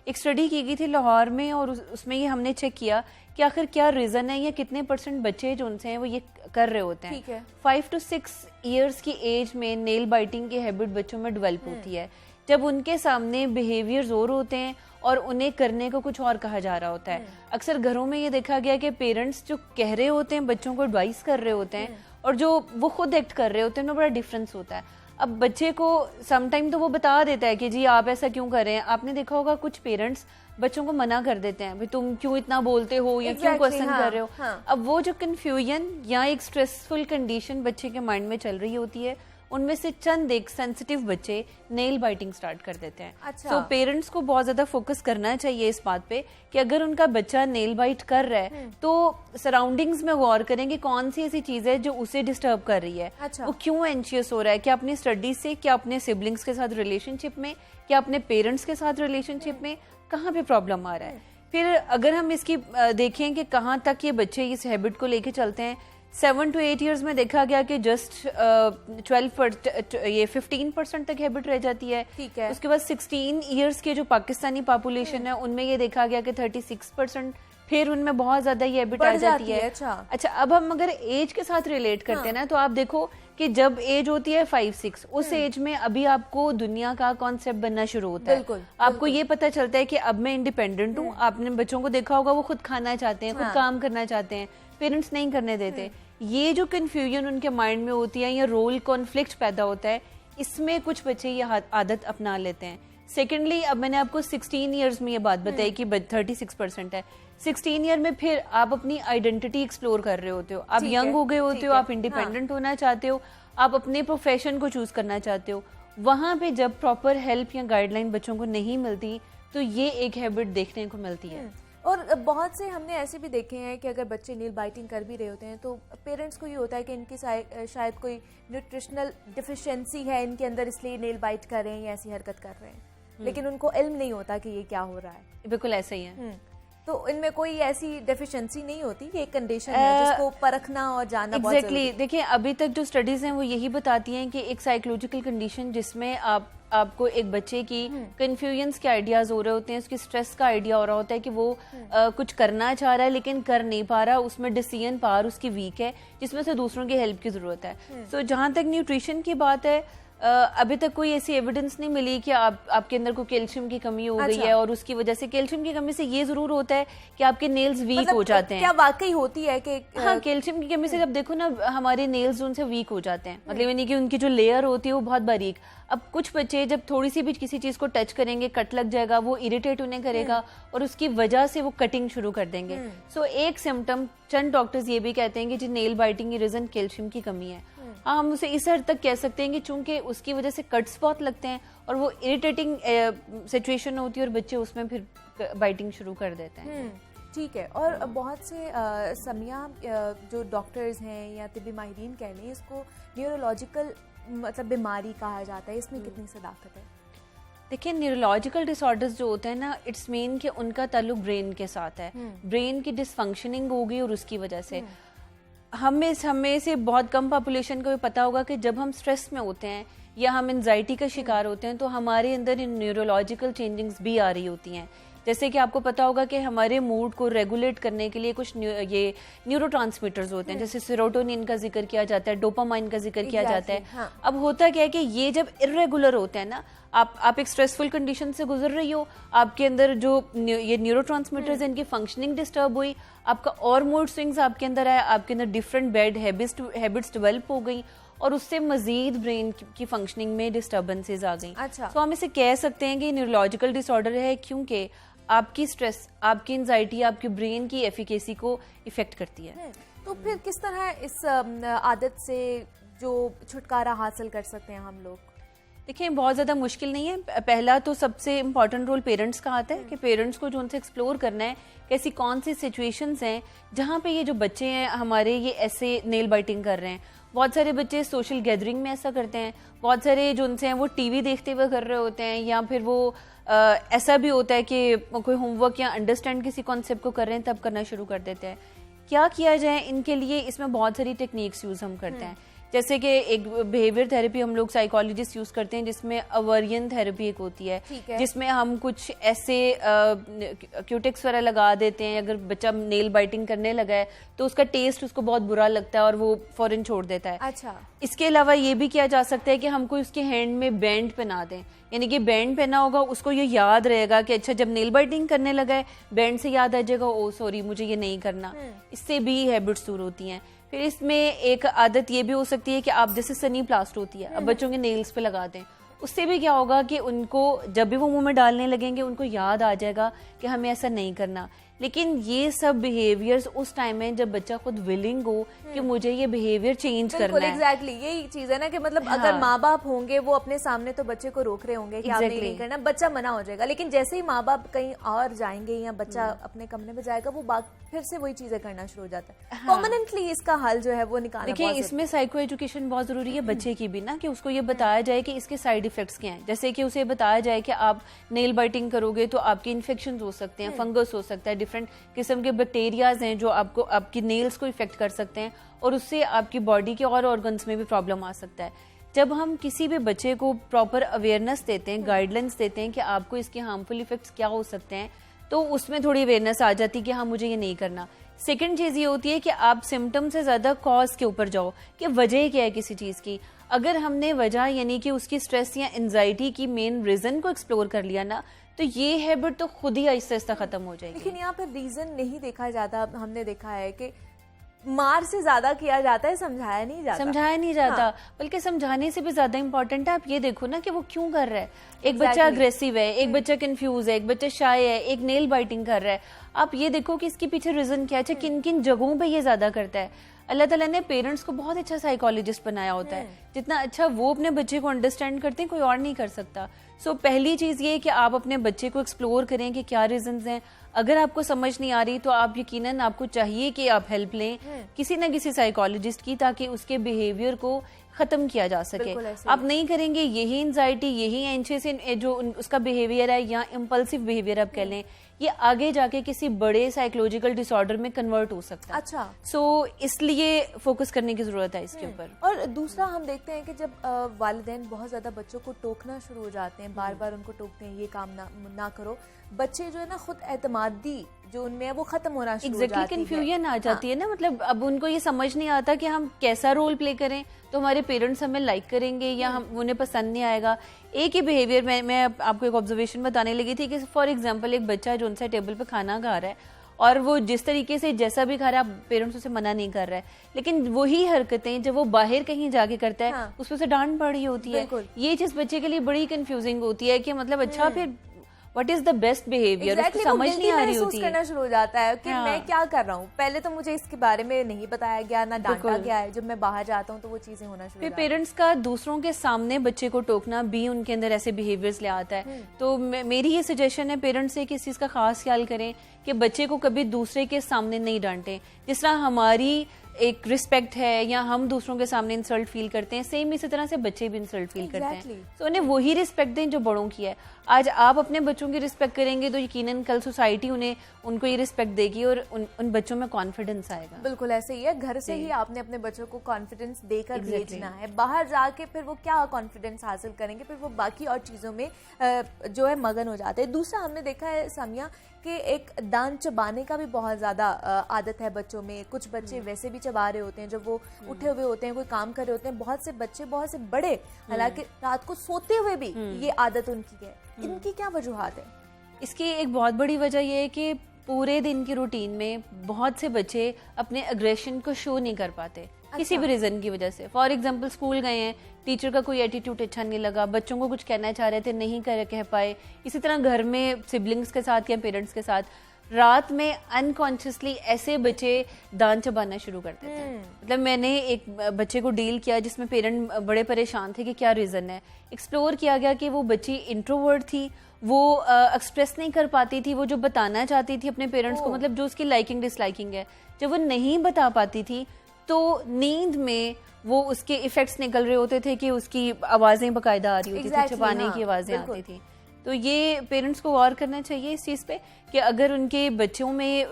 Speaker 3: एक स्टडी की गई थी लाहौर में और उसमें ये हमने चेक किया कि आखिर क्या रीजन है या कितने % बच्चे जो उनसे हैं वो ये कर रहे होते हैं। 5 to 6 ईयर्स की एज में नेल बाइटिंग की हैबिट बच्चों में डेवलप होती है, जब उनके सामने बिहेवियर्स और होते हैं और उन्हें करने को कुछ और कहा जा रहा होता है। अक्सर घरों में ये देखा गया कि पेरेंट्स जो कह रहे होते हैं, बच्चों को एडवाइस कर रहे होते हैं, और जो वो खुद एक्ट कर रहे होते हैं, उनमें बड़ा डिफरेंस होता है। अब बच्चे को समटाइम तो वो बता देता है कि जी आप ऐसा क्यों कर रहे हैं। आपने देखा होगा कुछ पेरेंट्स बच्चों को मना कर देते हैं, भाई तुम क्यों इतना बोलते हो या क्यों क्वेश्चन कर रहे हो। अब वो जो कंफ्यूजन या एक स्ट्रेसफुल कंडीशन बच्चे के माइंड में चल रही होती है, उनमें से चंद एक सेंसिटिव बच्चे नेल बाइटिंग स्टार्ट कर देते हैं।
Speaker 1: अच्छा।
Speaker 3: तो पेरेंट्स को बहुत ज्यादा फोकस करना चाहिए इस बात पे कि अगर उनका बच्चा नेल बाइट कर रहा है तो सराउंडिंग्स में गौर करें कि कौन सी ऐसी चीज है जो उसे डिस्टर्ब कर रही है।
Speaker 1: अच्छा।
Speaker 3: वो क्यों एंशियस हो रहा है, क्या अपनी स्टडीज से, क्या अपने सिबलिंग्स के साथ रिलेशनशिप में, क्या अपने पेरेंट्स के साथ रिलेशनशिप में, कहाँ पे प्रॉब्लम आ रहा है। फिर अगर हम इसकी देखें कि कहाँ तक ये बच्चे इस हैबिट को लेके चलते हैं, 7 to 8 ईयर्स में देखा गया कि जस्ट 15% तक हैबिट रह जाती है।
Speaker 1: ठीक है।
Speaker 3: उसके बाद 16 ईयर्स के जो पाकिस्तानी पॉपुलेशन है उनमें ये देखा गया कि 36%, फिर उनमें बहुत ज्यादा ये हैबिट आ जाती है। अच्छा, अब हम अगर एज के साथ रिलेट करते हैं ना, तो आप देखो कि जब एज होती है 5-6, उस एज में अभी आपको दुनिया का कॉन्सेप्ट बनना शुरू होता है। आपको ये पता चलता है कि अब मैं इंडिपेंडेंट हूँ। आपने बच्चों को देखा होगा, वो खुद खाना चाहते हैं, खुद काम करना चाहते हैं, पेरेंट्स नहीं करने देते। ये जो कंफ्यूजन उनके माइंड में होती है या रोल कॉन्फ्लिक्ट पैदा होता है, इसमें कुछ बच्चे ये आदत अपना लेते हैं। सेकेंडली, अब मैंने आपको 16 ईयर्स में ये बात बताई कि 36% है। 16 ईयर में फिर आप अपनी आइडेंटिटी एक्सप्लोर कर रहे होते हो, आप यंग हो गए होते हो, आप इंडिपेंडेंट होना चाहते हो, आप अपने प्रोफेशन को चूज करना चाहते हो। वहां पे जब प्रॉपर हेल्प या गाइडलाइन बच्चों को नहीं मिलती तो ये एक हैबिट देखने को मिलती है।
Speaker 1: और बहुत से हमने ऐसे भी देखे हैं कि अगर बच्चे नील बाइटिंग कर भी रहे होते हैं तो पेरेंट्स को ये होता है कि इनकी शायद कोई न्यूट्रिशनल डिफिशिएंसी है इनके अंदर, इसलिए नील बाइट कर रहे हैं या ऐसी हरकत कर रहे हैं, लेकिन उनको इल्म नहीं होता कि ये क्या हो रहा है।
Speaker 3: बिल्कुल ऐसा ही है।
Speaker 1: तो इनमें कोई ऐसी डेफिशिएंसी नहीं होती, ये एक कंडीशन है जिसको परखना और जानना बहुत जरूरी है।
Speaker 3: देखिए, अभी तक जो स्टडीज हैं वो यही बताती हैं कि एक साइकोलॉजिकल कंडीशन जिसमें आपको एक बच्चे की कंफ्यूजन्स के आइडियाज हो रहे होते हैं, उसकी स्ट्रेस का आइडिया हो रहा होता है कि वो कुछ करना चाह रहा है लेकिन कर नहीं पा रहा, उसमें डिसीजन पावर उसकी वीक है, जिसमें से दूसरों की हेल्प की जरूरत है। सो जहां तक न्यूट्रिशन की बात है, अभी तक कोई ऐसी एविडेंस नहीं मिली कि आपके अंदर को कैल्शियम की कमी हो गई है और उसकी वजह से, कैल्शियम की कमी से ये जरूर होता है कि आपके नेल्स वीक हो जाते हैं।
Speaker 1: क्या वाकई होती है कि
Speaker 3: हाँ, कैल्शियम की कमी से जब देखो ना हमारे नेल्स उनसे वीक हो जाते हैं, मतलब यानी कि उनकी जो लेयर होती है वो बहुत बारीक। अब कुछ बच्चे जब थोड़ी सी भी किसी चीज को टच करेंगे, कट लग जाएगा, वो इरिटेट उन्हें करेगा और उसकी वजह से वो कटिंग शुरू कर देंगे। सो एक सिम्टम, चंद डॉक्टर्स ये भी कहते हैं कि जो नेल बाइटिंग की रीजन कैल्शियम की कमी है। हाँ, हम उसे इस हद तक कह सकते हैं कि चूंकि उसकी वजह से कट्स बहुत लगते हैं और वो इरिटेटिंग सिचुएशन होती है और बच्चे उसमें फिर बाइटिंग शुरू कर देते हैं।
Speaker 1: ठीक है। और बहुत से समिया जो डॉक्टर्स हैं या तिब्बी माहिरीन कह लें, इसको न्यूरोलॉजिकल मतलब बीमारी कहा जाता है, इसमें कितनी सदाकत है?
Speaker 3: देखिए, न्यूरोलॉजिकल डिसऑर्डर्स जो होते हैं ना, इट्स मीन कि उनका ताल्लुक ब्रेन के साथ है, ब्रेन की डिसफंक्शनिंग होगी और उसकी वजह से हमें से बहुत कम पॉपुलेशन को भी पता होगा कि जब हम स्ट्रेस में होते हैं या हम एंजाइटी का शिकार होते हैं तो हमारे अंदर न्यूरोलॉजिकल चेंजिंग्स भी आ रही होती हैं। जैसे कि आपको पता होगा कि हमारे मूड को रेगुलेट करने के लिए कुछ ये न्यूरोट्रांसमीटर्स होते हैं, जैसे सेरोटोनिन का जिक्र किया जाता है, डोपामाइन का जिक्र किया जाता है।
Speaker 1: हाँ।
Speaker 3: अब होता क्या है कि ये जब इरेगुलर होते हैं ना, आप एक स्ट्रेसफुल कंडीशन से गुजर रही हो, आपके अंदर जो ये न्यूरोट्रांसमीटर्स इनकी फंक्शनिंग डिस्टर्ब हुई, आपका और मूड स्विंग्स आपके अंदर आया, आपके अंदर डिफरेंट बैड हैबिट्स डेवलप हो गई और उससे मजीद ब्रेन की फंक्शनिंग में डिस्टर्बेंसेज आ गई।
Speaker 1: अच्छा।
Speaker 3: तो हम इसे कह सकते हैं कि न्यूरोलॉजिकल डिसऑर्डर है, क्योंकि आपकी स्ट्रेस, आपकी एंजाइटी आपके ब्रेन की एफिकेसी को इफेक्ट करती है।
Speaker 1: तो फिर किस तरह इस आदत से जो छुटकारा हासिल कर सकते हैं हम लोग?
Speaker 3: देखिए, बहुत ज़्यादा मुश्किल नहीं है। पहला तो सबसे इम्पॉर्टेंट रोल पेरेंट्स का आता है कि पेरेंट्स को जो उनसे एक्सप्लोर करना है कि ऐसी कौन सी सिचुएशंस हैं जहाँ पे ये जो बच्चे हैं हमारे ये ऐसे नेल बाइटिंग कर रहे हैं। बहुत सारे बच्चे सोशल गैदरिंग में ऐसा करते हैं, बहुत सारे जो उनसे हैं वो टीवी देखते हुए कर रहे होते हैं, या फिर वो ऐसा भी होता है कि कोई होमवर्क या अंडरस्टैंड किसी कॉन्सेप्ट को कर रहे हैं तब करना शुरू कर देते हैं। क्या किया जाए इनके लिए? इसमें बहुत सारी टेक्निक्स यूज हम करते हैं, जैसे कि एक बिहेवियर थेरेपी हम लोग साइकोलॉजिस्ट यूज करते हैं, जिसमें अवर्यन थेरेपी एक होती है, जिसमें हम कुछ ऐसे क्यूटेक्स वगैरह लगा देते हैं। अगर बच्चा नेल बाइटिंग करने लगा है तो उसका टेस्ट उसको बहुत बुरा लगता है और वो फौरन छोड़ देता है।
Speaker 1: अच्छा।
Speaker 3: इसके अलावा ये भी किया जा सकता है कि हमको उसके हैंड में बैंड पहना दें, यानी कि बैंड पहना होगा, उसको ये याद रहेगा कि अच्छा जब नेल बाइटिंग करने लगा है बैंड से याद आ जाएगा, ओ सॉरी मुझे ये नहीं करना। इससे भी हैबिट्स दूर होती हैं। फिर इसमें एक आदत ये भी हो सकती है कि आप जैसे सनी प्लास्ट होती है, अब बच्चों के नेल्स पे लगा दें। उससे भी क्या होगा कि उनको जब भी वो मुंह में डालने लगेंगे उनको याद आ जाएगा कि हमें ऐसा नहीं करना। लेकिन ये सब बिहेवियर्स उस टाइम में जब बच्चा खुद विलिंग हो कि मुझे ये बिहेवियर चेंज करना है।
Speaker 1: एग्जैक्टली यही चीज है ना कि मतलब अगर माँ बाप होंगे वो अपने सामने तो बच्चे को रोक रहे होंगे कि आपने नहीं करना, बच्चा मना हो जाएगा। लेकिन जैसे ही माँ बाप कहीं और जाएंगे या बच्चा अपने कमरे में जाएगा वो फिर से वही चीजें करना शुरू हो जाता है। परमानेंटली इसका हल जो है वो निकालना।
Speaker 3: देखिए, इसमें साइको एजुकेशन बहुत जरूरी है बच्चे की भी ना, कि उसको ये बताया जाए कि इसके साइड इफेक्ट्स क्या हैं। जैसे कि उसे बताया जाए कि आप नेल बाइटिंग करोगे तो आपके इन्फेक्शन हो सकते हैं, फंगस हो सकता है, डिफरेंट किस्म के बैक्टीरियाज हैं जो आपको आपकी नेल्स को इफेक्ट कर सकते हैं और उससे आपकी बॉडी के और ऑर्गन्स में भी प्रॉब्लम आ सकता है। जब हम किसी भी बच्चे को प्रॉपर अवेयरनेस देते हैं, गाइडलाइंस देते हैं कि आपको इसके हार्मफुल इफेक्ट्स क्या हो सकते हैं, तो उसमें थोड़ी अवेयरनेस आ जाती है कि हाँ मुझे ये नहीं करना। सेकंड चीज ये होती है कि आप सिम्टम से ज्यादा कॉज के ऊपर जाओ कि वजह क्या है किसी चीज की। अगर हमने वजह यानी कि उसकी स्ट्रेस या एंजाइटी की मेन रीजन को एक्सप्लोर कर लिया ना, तो ये हैबिट तो खुद ही आहिस्ता आहिस्ता खत्म हो जाएगी।
Speaker 1: लेकिन यहाँ पर रीजन नहीं देखा जाता। हमने देखा है कि मार से ज्यादा किया जाता है, समझाया नहीं जाता। हाँ।
Speaker 3: बल्कि समझाने से भी ज्यादा इंपॉर्टेंट है आप ये देखो ना कि वो क्यों कर रहा है। एक बच्चा अग्रेसिव है, एक बच्चा कंफ्यूज है, एक बच्चा शाय है, एक नेल बाइटिंग कर रहा है। आप ये देखो कि इसके पीछे रीजन क्या है, किन किन जगहों पे ये ज्यादा करता है। अल्लाह ताला ने पेरेंट्स को बहुत अच्छा साइकोलॉजिस्ट बनाया होता है, जितना अच्छा वो अपने बच्चे को अंडरस्टैंड करते हैं कोई और नहीं कर सकता। सो पहली चीज ये कि आप अपने बच्चे को एक्सप्लोर करें कि क्या रीजंस हैं। अगर आपको समझ नहीं आ रही तो आप यकीनन आपको चाहिए कि आप हेल्प लें किसी न किसी साइकोलॉजिस्ट की, ताकि उसके बिहेवियर को खत्म किया जा सके। आप नहीं करेंगे यही एंजाइटी, यही एंशियस जो उसका बिहेवियर है या इम्पल्सिव बिहेवियर आप कह लें, ये आगे जाके किसी बड़े साइकोलॉजिकल डिसऑर्डर में कन्वर्ट हो सकता है।
Speaker 1: अच्छा।
Speaker 3: सो इसलिए फोकस करने की जरूरत है इसके ऊपर।
Speaker 1: और दूसरा हम देखते हैं कि जब वालिदैन बहुत ज्यादा बच्चों को टोकना शुरू हो जाते हैं, बार बार उनको टोकते हैं ये काम ना करो, बच्चे जो है ना खुद एतमादी जो उन्हें है वो खत्म होना शुरू हो जाती है।
Speaker 3: कंफ्यूजन आ जाती है ना, मतलब अब उनको ये समझ नहीं आता कि हम कैसा रोल प्ले करें तो हमारे पेरेंट्स हमें लाइक करेंगे या हम उन्हें पसंद नहीं आएगा। एक ही बिहेवियर मैं आपको एक ऑब्जर्वेशन बताने लगी थी कि फॉर एग्जांपल एक बच्चा जो उनसे टेबल पे खाना खा रहा है और वो जिस तरीके से जैसा भी खा रहा है पेरेंट्स उसे मना नहीं कर रहा है, लेकिन वही हरकतें जब वो बाहर कहीं जाके करता है हाँ। उसमें से डांट पड़ रही होती है। ये चीज बच्चे के लिए बड़ी कंफ्यूजिंग होती है कि मतलब अच्छा फिर what is the best behaviour, उसको समझ नहीं आ रही होती है।
Speaker 1: करना शुरू हो जाता है कि मैं क्या कर रहा हूँ, पहले तो मुझे इसके बारे में नहीं बताया गया, ना डांटा गया है। जब मैं बाहर जाता हूँ तो वो चीजें होना शुरू।
Speaker 3: फिर पेरेंट्स का दूसरों के सामने बच्चे को टोकना भी उनके अंदर ऐसे बिहेवियर्स ले आता है। तो मेरी ये सजेशन है पेरेंट्स से कि इस चीज का खास ख्याल करें कि बच्चे को कभी दूसरे के सामने नहीं डांटें। जिस तरह हमारी एक रिस्पेक्ट है या हम दूसरों के सामने इंसल्ट फील करते हैं, सेम इसी तरह से बच्चे भी इंसल्ट फील करते हैं। तो उन्हें वही रिस्पेक्ट दें जो बड़ों की है। आज आप अपने बच्चों की रिस्पेक्ट करेंगे तो यकीनन कल सोसाइटी उनको ये रिस्पेक्ट देगी और उन बच्चों में कॉन्फिडेंस आएगा।
Speaker 1: बिल्कुल ऐसे ही है, घर से ही आपने अपने बच्चों को कॉन्फिडेंस देकर भेजना है। बाहर जाके फिर वो क्या कॉन्फिडेंस हासिल करेंगे, फिर वो बाकी और चीज़ों में जो है मगन हो जाते हैं। दूसरा हमने देखा है सामिया कि एक दांत चबाने का भी बहुत ज़्यादा आदत है बच्चों में। कुछ बच्चे वैसे भी चबा रहे होते हैं जब वो उठे हुए होते हैं, कोई काम कर रहे होते हैं। बहुत से बच्चे, बहुत से बड़े, हालांकि रात को सोते हुए भी ये आदत उनकी है। इनकी क्या वजूहात है?
Speaker 3: इसकी एक बहुत बड़ी वजह यह है कि पूरे दिन की रूटीन में बहुत से बच्चे अपने अग्रेशन को शो नहीं कर पाते। किसी भी रीजन की वजह से। फॉर एग्जांपल स्कूल गए हैं, टीचर का कोई एटीट्यूड अच्छा नहीं लगा, बच्चों को कुछ कहना चाह रहे थे, नहीं कह पाए। इसी तरह घर में सिबलिंग्स के साथ या पेरेंट्स के साथ रात में अनकॉन्शियसली ऐसे बच्चे दांत चबाना शुरू करते थे। मतलब मैंने एक बच्चे को डील किया जिसमें पेरेंट बड़े परेशान थे कि क्या रीजन है। एक्सप्लोर किया गया कि वो बच्ची इंट्रोवर्ट थी, वो एक्सप्रेस नहीं कर पाती थी, वो जो बताना चाहती थी अपने पेरेंट्स को, मतलब जो उसकी लाइकिंग डिसलाइकिंग है, जब वो नहीं बता पाती थी तो नींद में वो उसके इफेक्ट्स निकल रहे होते थे कि उसकी आवाजें बकायदा आ रही होती थी, छपाने की आवाजें आती थी। तो ये पेरेंट्स को गौर करना चाहिए इस चीज पे कि अगर उनके बच्चों में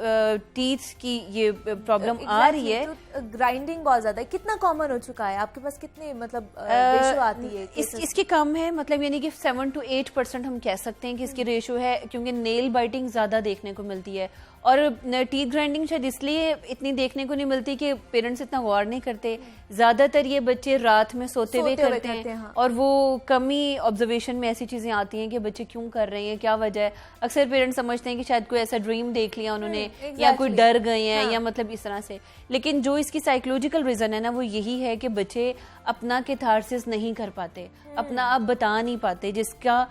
Speaker 3: टीथ की ये प्रॉब्लम आ रही है।
Speaker 1: तो ग्राइंडिंग बहुत ज्यादा है, कितना कॉमन हो चुका है आपके पास? कितने मतलब रेशो आती है
Speaker 3: इसकी? कम है, मतलब यानी कि 7 to 8% हम कह सकते हैं कि इसकी रेशो है, क्योंकि नेल बाइटिंग ज्यादा देखने को मिलती है। और टीथ ग्राइंडिंग शायद इसलिए इतनी देखने को नहीं मिलती कि पेरेंट्स इतना गौर नहीं करते। ज्यादातर ये बच्चे रात में सोते हुए करते हैं। हाँ। और वो कमी ऑब्जर्वेशन में ऐसी चीजें आती हैं कि बच्चे क्यों कर रहे हैं, क्या वजह है। अक्सर पेरेंट्स समझते हैं कि शायद कोई ऐसा ड्रीम देख लिया उन्होंने, या कोई डर गए हैं, या मतलब इस तरह से। लेकिन जो इसकी साइकोलॉजिकल रीजन है ना, वो यही है कि बच्चे अपना कैथारसिस नहीं कर पाते, अपना आप बता नहीं पाते, जिसका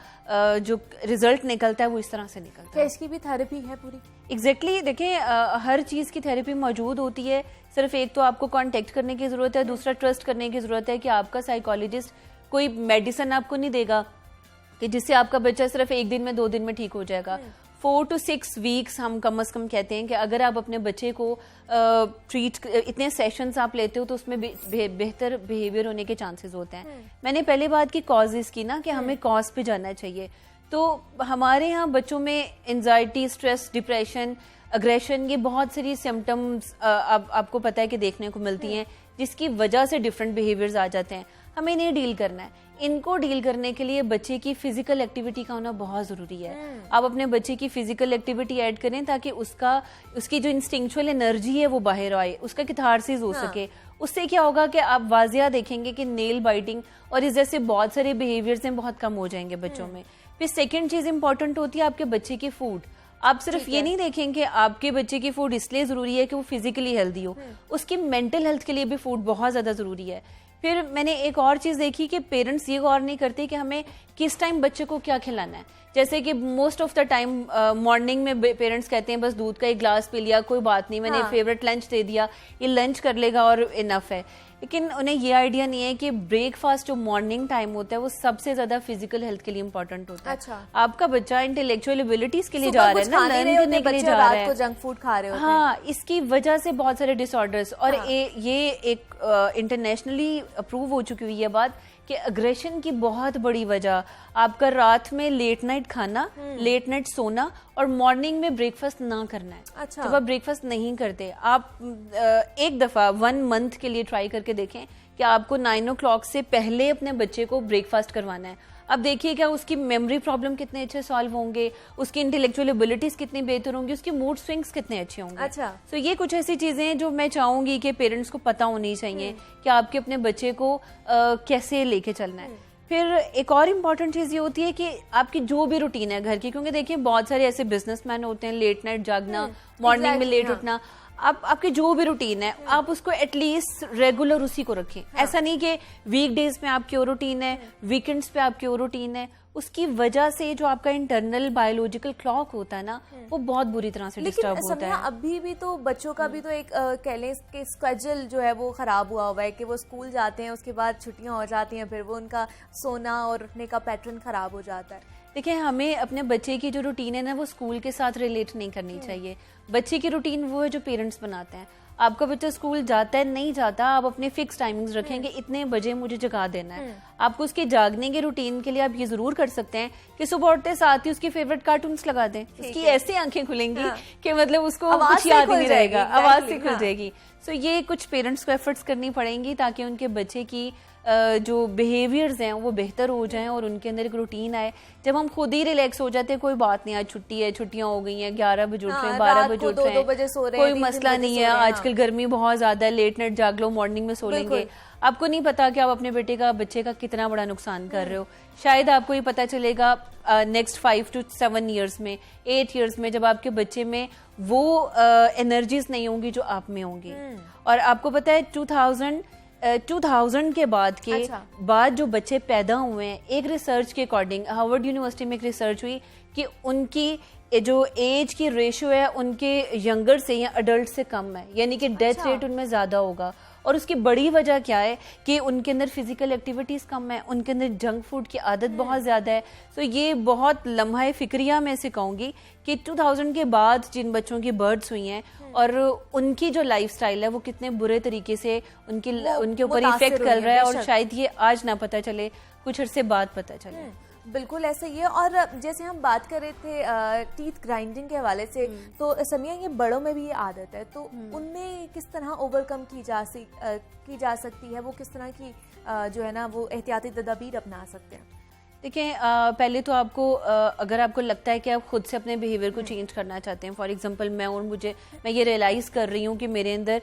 Speaker 3: जो रिजल्ट निकलता है वो इस तरह से निकलता है।
Speaker 1: क्या इसकी भी थेरेपी है पूरी?
Speaker 3: एग्जैक्टली देखें, हर चीज़ की थेरेपी मौजूद होती है। सिर्फ एक तो आपको कांटेक्ट करने की ज़रूरत है, दूसरा ट्रस्ट करने की ज़रूरत है कि आपका साइकोलॉजिस्ट कोई मेडिसिन आपको नहीं देगा कि जिससे आपका बच्चा सिर्फ 1 दिन में 2 दिन में ठीक हो जाएगा। 4 to 6 वीक्स हम कम से कम कहते हैं कि अगर आप अपने बच्चे को ट्रीट, इतने सेशंस आप लेते हो तो उसमें बेहतर बिहेवियर होने के चांसेस होते हैं। मैंने पहले बात की कॉजेज की ना, कि हमें कॉज पे जाना चाहिए। तो हमारे यहाँ बच्चों में एंजाइटी, स्ट्रेस, डिप्रेशन, अग्रेशन, ये बहुत सारी सिम्टम्स आपको पता है कि देखने को मिलती हैं, जिसकी वजह से डिफरेंट बिहेवियर्स आ जाते हैं। हमें इन्हें डील करना है। इनको डील करने के लिए बच्चे की फिजिकल एक्टिविटी का होना बहुत जरूरी है। आप अपने बच्चे की फिजिकल एक्टिविटी ऐड करें ताकि उसकी जो इंस्टिंक्चुअल एनर्जी है वो बाहर आए, उसका कैथारसिस हो सके। उससे क्या होगा कि आप वाजिया देखेंगे कि नेल बाइटिंग और इस जैसे बहुत सारे बिहेवियर्स हैं बहुत कम हो जाएंगे बच्चों में। फिर सेकेंड चीज इंपॉर्टेंट होती है आपके बच्चे की फूड। आप सिर्फ ये नहीं देखेंगे आपके बच्चे की फूड इसलिए जरूरी है कि वो फिजिकली हेल्दी हो, उसकी मेंटल हेल्थ के लिए भी फूड बहुत ज्यादा जरूरी है। फिर मैंने एक और चीज देखी कि पेरेंट्स ये गौर नहीं करते कि हमें किस टाइम बच्चे को क्या खिलाना है। जैसे कि most of the time morning में पेरेंट्स कहते हैं बस दूध का एक ग्लास पी लिया, कोई बात नहीं, मैंने फेवरेट लंच दे दिया, ये लंच कर लेगा और इनफ है। लेकिन उन्हें ये आइडिया नहीं है कि ब्रेकफास्ट जो मॉर्निंग टाइम होता है वो सबसे ज्यादा फिजिकल हेल्थ के लिए इंपॉर्टेंट होता है। अच्छा। आपका बच्चा इंटेलेक्चुअल एबिलिटीज के लिए जा रहा है ना, लर्न करने के लिए जा रहा है,
Speaker 1: जंक फूड खा रहे होते हैं।
Speaker 3: हाँ, इसकी वजह से बहुत सारे डिसऑर्डर्स और ये एक इंटरनेशनली अप्रूव हो चुकी हुई है बात कि अग्रेशन की बहुत बड़ी वजह आपका रात में लेट नाइट खाना, लेट नाइट सोना और मॉर्निंग में ब्रेकफास्ट ना करना है। अच्छा। जब आप ब्रेकफास्ट नहीं करते, आप एक दफा 1 मंथ के लिए ट्राई करके देखें कि आपको 9 o'clock से पहले अपने बच्चे को ब्रेकफास्ट करवाना है। अब देखिए क्या उसकी मेमोरी प्रॉब्लम कितने अच्छे सॉल्व होंगे, उसकी इंटेलेक्चुअल एबिलिटीज कितनी बेहतर होंगी, उसके मूड स्विंग्स कितने अच्छे होंगे। अच्छा। तो ये कुछ ऐसी चीजें हैं जो मैं चाहूंगी कि पेरेंट्स को पता होनी चाहिए कि आपके अपने बच्चे को कैसे लेके चलना है। फिर एक और इम्पॉर्टेंट चीज ये होती है कि आपकी जो भी रूटीन है घर की, क्योंकि देखिए बहुत सारे ऐसे बिजनेसमैन होते हैं, लेट नाइट जागना, मॉर्निंग में लेट उठना, आपकी जो भी रूटीन है आप उसको एटलीस्ट रेगुलर उसी को रखें। ऐसा नहीं कि वीकडेज में आपकी वो रूटीन है, वीकेंड्स पे आपकी वो रूटीन है। उसकी वजह से जो आपका इंटरनल बायोलॉजिकल क्लॉक होता है ना, वो बहुत बुरी तरह से डिस्टर्ब होता है।
Speaker 1: अभी भी तो बच्चों का भी तो एक कह लें कि स्केड्यूल जो है वो खराब हुआ हुआ है कि वो स्कूल जाते हैं, उसके बाद छुट्टियां हो जाती हैं, फिर वो उनका सोना और उठने का पैटर्न खराब हो जाता है।
Speaker 3: देखिए, हमें अपने बच्चे की जो रूटीन है ना वो स्कूल के साथ रिलेट नहीं करनी चाहिए। बच्चे की रूटीन वो है जो पेरेंट्स बनाते हैं। आपका बच्चा स्कूल जाता है नहीं जाता, आप अपने फिक्स टाइमिंग्स रखेंगे, इतने बजे मुझे जगा देना है। आपको उसके जागने के रूटीन के लिए आप ये जरूर कर सकते हैं कि सुबह उठते साथ ही उसकी फेवरेट कार्टून्स लगा दें, उसकी ऐसी आंखें खुलेंगी कि मतलब उसको कुछ याद ही नहीं रहेगा, आवाज से खुल जाएगी। सो ये कुछ पेरेंट्स को एफर्ट्स करनी पड़ेंगी ताकि उनके बच्चे की जो बिहेवियर्स हैं वो बेहतर हो जाएं और उनके अंदर एक रूटीन आए। जब हम खुद ही रिलैक्स हो जाते हैं, कोई बात नहीं, आज छुट्टी है, छुट्टियां हो गई हैं, 11 बजे उठ रहे हैं, 12 बजे उठ रहे हैं, कोई मसला नहीं है। आजकल गर्मी बहुत ज्यादा है, लेट नाइट जाग लो, मॉर्निंग में सो लेंगे। आपको नहीं पता कि आप अपने बच्चे का कितना बड़ा नुकसान कर रहे हो। शायद आपको ये पता चलेगा नेक्स्ट 5 to 7 ईयर्स में, 8 ईयर्स में, जब आपके बच्चे में वो एनर्जीज नहीं होंगी जो आप में होंगी। और आपको पता है 2000 के बाद बाद जो बच्चे पैदा हुए हैं, एक रिसर्च के अकॉर्डिंग हार्वर्ड यूनिवर्सिटी में एक रिसर्च हुई कि उनकी जो एज की रेशियो है उनके यंगर से या अडल्ट से कम है, यानी कि डेथ रेट उनमें ज्यादा होगा। और उसकी बड़ी वजह क्या है कि उनके अंदर फिजिकल एक्टिविटीज कम है, उनके अंदर जंक फूड की आदत बहुत ज्यादा है। तो ये बहुत लम्हा फिक्रिया मैं से कहूंगी कि 2000 के बाद जिन बच्चों की बर्थ्स हुई हैं और उनकी जो लाइफस्टाइल है वो कितने बुरे तरीके से उनके ऊपर इफेक्ट कर रहा है, और शायद ये आज ना पता चले, कुछ अरसे बाद पता चले।
Speaker 1: बिल्कुल ऐसा ही है। और जैसे हम बात कर रहे थे टीथ ग्राइंडिंग के हवाले से, तो समिया ये बड़ों में भी ये आदत है, तो उनमें किस तरह ओवरकम की जा सकती है, वो किस तरह की जो है ना वो एहतियाती तदाबीर अपना सकते हैं?
Speaker 3: देखिए, पहले तो आपको अगर आपको लगता है कि आप खुद से अपने बिहेवियर को चेंज करना चाहते हैं, फॉर एग्जांपल मैं ये रियलाइज कर रही हूँ कि मेरे अंदर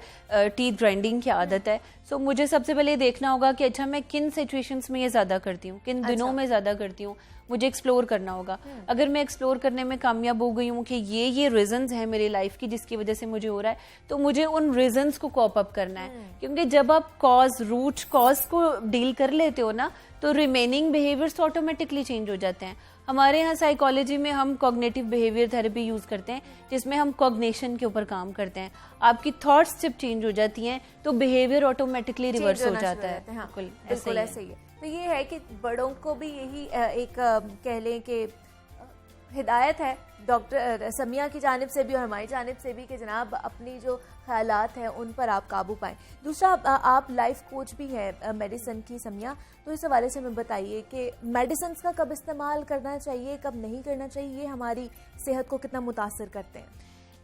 Speaker 3: टीथ ग्राइंडिंग की आदत है, सो मुझे सबसे पहले देखना होगा कि अच्छा मैं किन सिचुएशंस में ये ज्यादा करती हूँ, किन दिनों में ज्यादा करती हूँ, मुझे एक्सप्लोर करना होगा। अगर मैं एक्सप्लोर करने में कामयाब हो गई हूँ कि ये रीजंस हैं मेरी लाइफ की जिसकी वजह से मुझे हो रहा है, तो मुझे उन रीजंस को कॉप अप करना है। क्योंकि जब आप रूट कॉज को डील कर लेते हो ना, तो रिमेनिंग बिहेवियर्स ऑटोमेटिकली चेंज हो जाते हैं। हमारे यहाँ साइकोलॉजी में हम कॉग्निटिव बिहेवियर थेरेपी यूज करते हैं, जिसमें हम कॉग्निशन के ऊपर काम करते हैं। आपकी थॉट्स जब चेंज हो जाती हैं तो बिहेवियर ऑटोमेटिकली रिवर्स हो जाता है।
Speaker 1: बिल्कुल ऐसे ही है। तो ये है कि बड़ों को भी यही एक कह लें कि हिदायत है डॉक्टर समिया की जानिब से भी और हमारी जानिब से भी कि जनाब अपनी जो ख्यालात हैं उन पर आप काबू पाएं। दूसरा, आप लाइफ कोच भी हैं मेडिसिन की समिया, तो इस हवाले से हमें बताइए कि मेडिसिन का कब इस्तेमाल करना चाहिए, कब नहीं करना चाहिए, ये हमारी सेहत को कितना मुतासर करते हैं?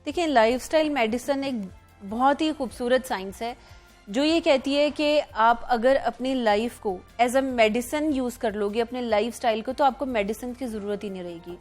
Speaker 3: देखिए, लाइफस्टाइल मेडिसिन एक बहुत ही खूबसूरत साइंस है जो ये कहती है कि आप अगर अपनी लाइफ को एज अ मेडिसिन यूज कर लोगे, अपने लाइफस्टाइल को, तो आपको मेडिसिन की जरूरत ही नहीं रहेगी।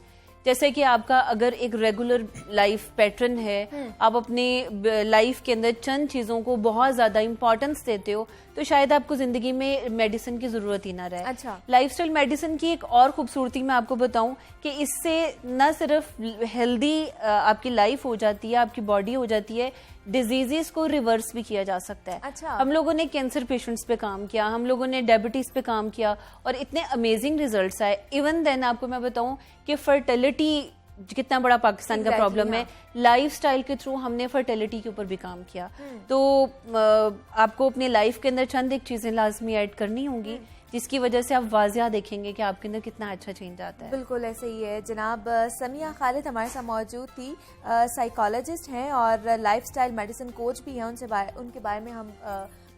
Speaker 3: जैसे कि आपका अगर एक रेगुलर लाइफ पैटर्न है, आप अपनी लाइफ के अंदर चंद चीजों को बहुत ज्यादा इंपॉर्टेंस देते हो, तो शायद आपको जिंदगी में मेडिसिन की जरूरत ही ना रहे।
Speaker 1: अच्छा।
Speaker 3: लाइफस्टाइल मेडिसिन की एक और खूबसूरती मैं आपको बताऊं कि इससे न सिर्फ हेल्दी आपकी लाइफ हो जाती है, आपकी बॉडी हो जाती है, डिजीजेस को रिवर्स भी किया जा सकता है।
Speaker 1: अच्छा।
Speaker 3: हम लोगों ने कैंसर पेशेंट्स पे काम किया, हम लोगों ने डायबिटीज पे काम किया और इतने अमेजिंग रिजल्ट्स आए। इवन देन आपको मैं बताऊं कि फर्टिलिटी कितना बड़ा पाकिस्तान का प्रॉब्लम है, लाइफस्टाइल के थ्रू हमने फर्टिलिटी के ऊपर भी काम किया। तो आपको अपने लाइफ के अंदर चंद एक चीजें लाजमी ऐड करनी होंगी जिसकी वजह से आप वाजिया देखेंगे कि आपके अंदर कितना अच्छा चेंज आता है।
Speaker 1: बिल्कुल ऐसे ही है। जनाब समिया खालिद हमारे साथ मौजूद थी, साइकोलॉजिस्ट हैं और लाइफस्टाइल मेडिसिन कोच भी हैं। उनके बारे में हम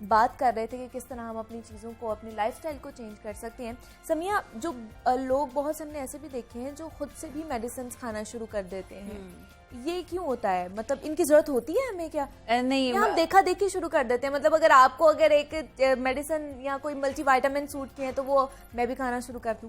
Speaker 1: बात कर रहे थे कि किस तरह हम अपनी चीज़ों को, अपनी लाइफस्टाइल को चेंज कर सकते हैं। समिया, जो लोग बहुत से हमने ऐसे भी देखे हैं जो खुद से भी मेडिसिन खाना शुरू कर देते हैं, ये क्यों होता है? मतलब इनकी जरूरत होती है हमें क्या?
Speaker 3: नहीं,
Speaker 1: हम देखा देखी शुरू कर देते हैं। मतलब अगर आपको अगर एक मेडिसिन या कोई मल्टीविटामिन सूट किए तो वो मैं भी खाना शुरू कर दूं?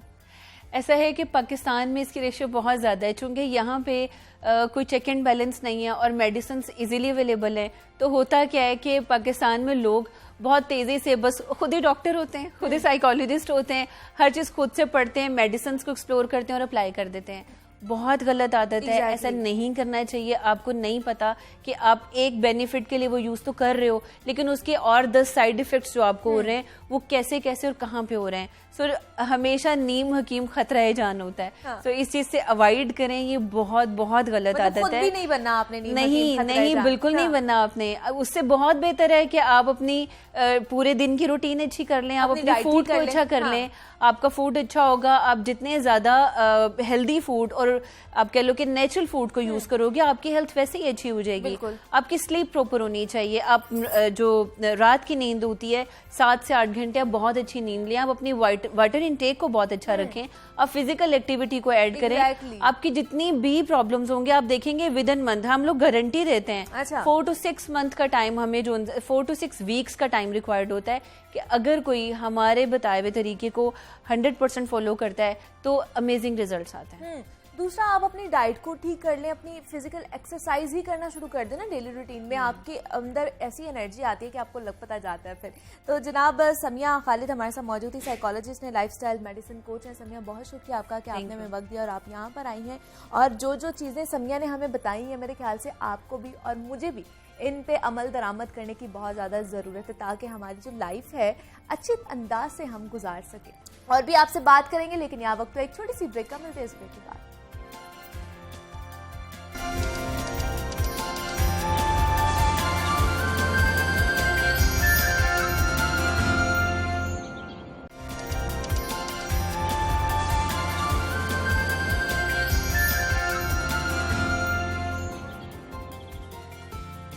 Speaker 3: ऐसा है कि पाकिस्तान में इसकी रेशियो बहुत ज़्यादा है, चूँकि यहाँ पे कोई चेक एंड बैलेंस नहीं है और मेडिसिन इजीली अवेलेबल है। तो होता क्या है कि पाकिस्तान में लोग बहुत तेज़ी से बस खुद ही डॉक्टर होते हैं, खुद ही साइकोलॉजिस्ट होते हैं, हर चीज़ खुद से पढ़ते हैं, मेडिसिन को एक्सप्लोर करते हैं और अप्लाई कर देते हैं। बहुत गलत आदत है, ऐसा नहीं करना चाहिए। आपको नहीं पता कि आप एक बेनिफिट के लिए वो यूज तो कर रहे हो, लेकिन उसके और 10 साइड इफेक्ट्स जो आपको हो रहे हैं वो कैसे कैसे और कहाँ पे हो रहे हैं। सो हमेशा नीम हकीम खतरा जान होता है।
Speaker 1: हाँ।
Speaker 3: सो इस चीज से अवॉइड करें, ये बहुत बहुत गलत
Speaker 1: मतलब
Speaker 3: आदत
Speaker 1: खुद
Speaker 3: है।
Speaker 1: भी नहीं बनना आपने,
Speaker 3: नहीं बिल्कुल नहीं बनना आपने। उससे बहुत बेहतर है कि आप अपनी पूरे दिन की रूटीन अच्छी कर लें, आप अपने फूड को अच्छा कर लें। आपका फूड अच्छा होगा, आप जितने ज्यादा हेल्दी फूड और आप कह लो कि नेचुरल फूड को यूज करोगे, आपकी हेल्थ वैसे ही अच्छी हो जाएगी। आपकी स्लीप प्रॉपर होनी चाहिए। आप जो रात की नींद होती है 7 से 8 घंटे, आप बहुत अच्छी नींद लें। आप अपनी वाटर इनटेक को बहुत अच्छा रखें, आप फिजिकल एक्टिविटी को ऐड करें। आपकी जितनी भी प्रॉब्लम्स होंगे आप देखेंगे विद इन मंथ, हम लोग गारंटी देते हैं 4 to 6 मंथ का टाइम, हमें जो 4 to 6 वीक्स का टाइम रिक्वायर्ड होता है कि अगर कोई हमारे बताए हुए तरीके को 100% फॉलो करता है तो अमेजिंग रिजल्ट्स आते हैं।
Speaker 1: दूसरा, आप अपनी डाइट को ठीक कर लें, अपनी फिजिकल एक्सरसाइज ही करना शुरू कर दें ना डेली रूटीन में, आपके अंदर ऐसी एनर्जी आती है कि आपको लग पता जाता है फिर। तो जनाब समिया खालिद हमारे साथ मौजूद थी, साइकोलॉजिस्ट ने, लाइफस्टाइल मेडिसिन कोच हैं। समिया, बहुत शुक्रिया आपका कि आपने हमें वक्त दिया और आप यहाँ पर आई हैं, और जो जो चीज़ें समिया ने हमें बताई हैं, मेरे ख्याल से आपको भी और मुझे भी इन पे अमल दरामद करने की बहुत ज़्यादा ज़रूरत है, ताकि हमारी जो लाइफ है अच्छे अंदाज से हम गुजार सकें। और भी आपसे बात करेंगे, लेकिन यहाँ वक्त तो एक छोटी सी ब्रेक का, मिलते हैं इस ब्रेक के बाद।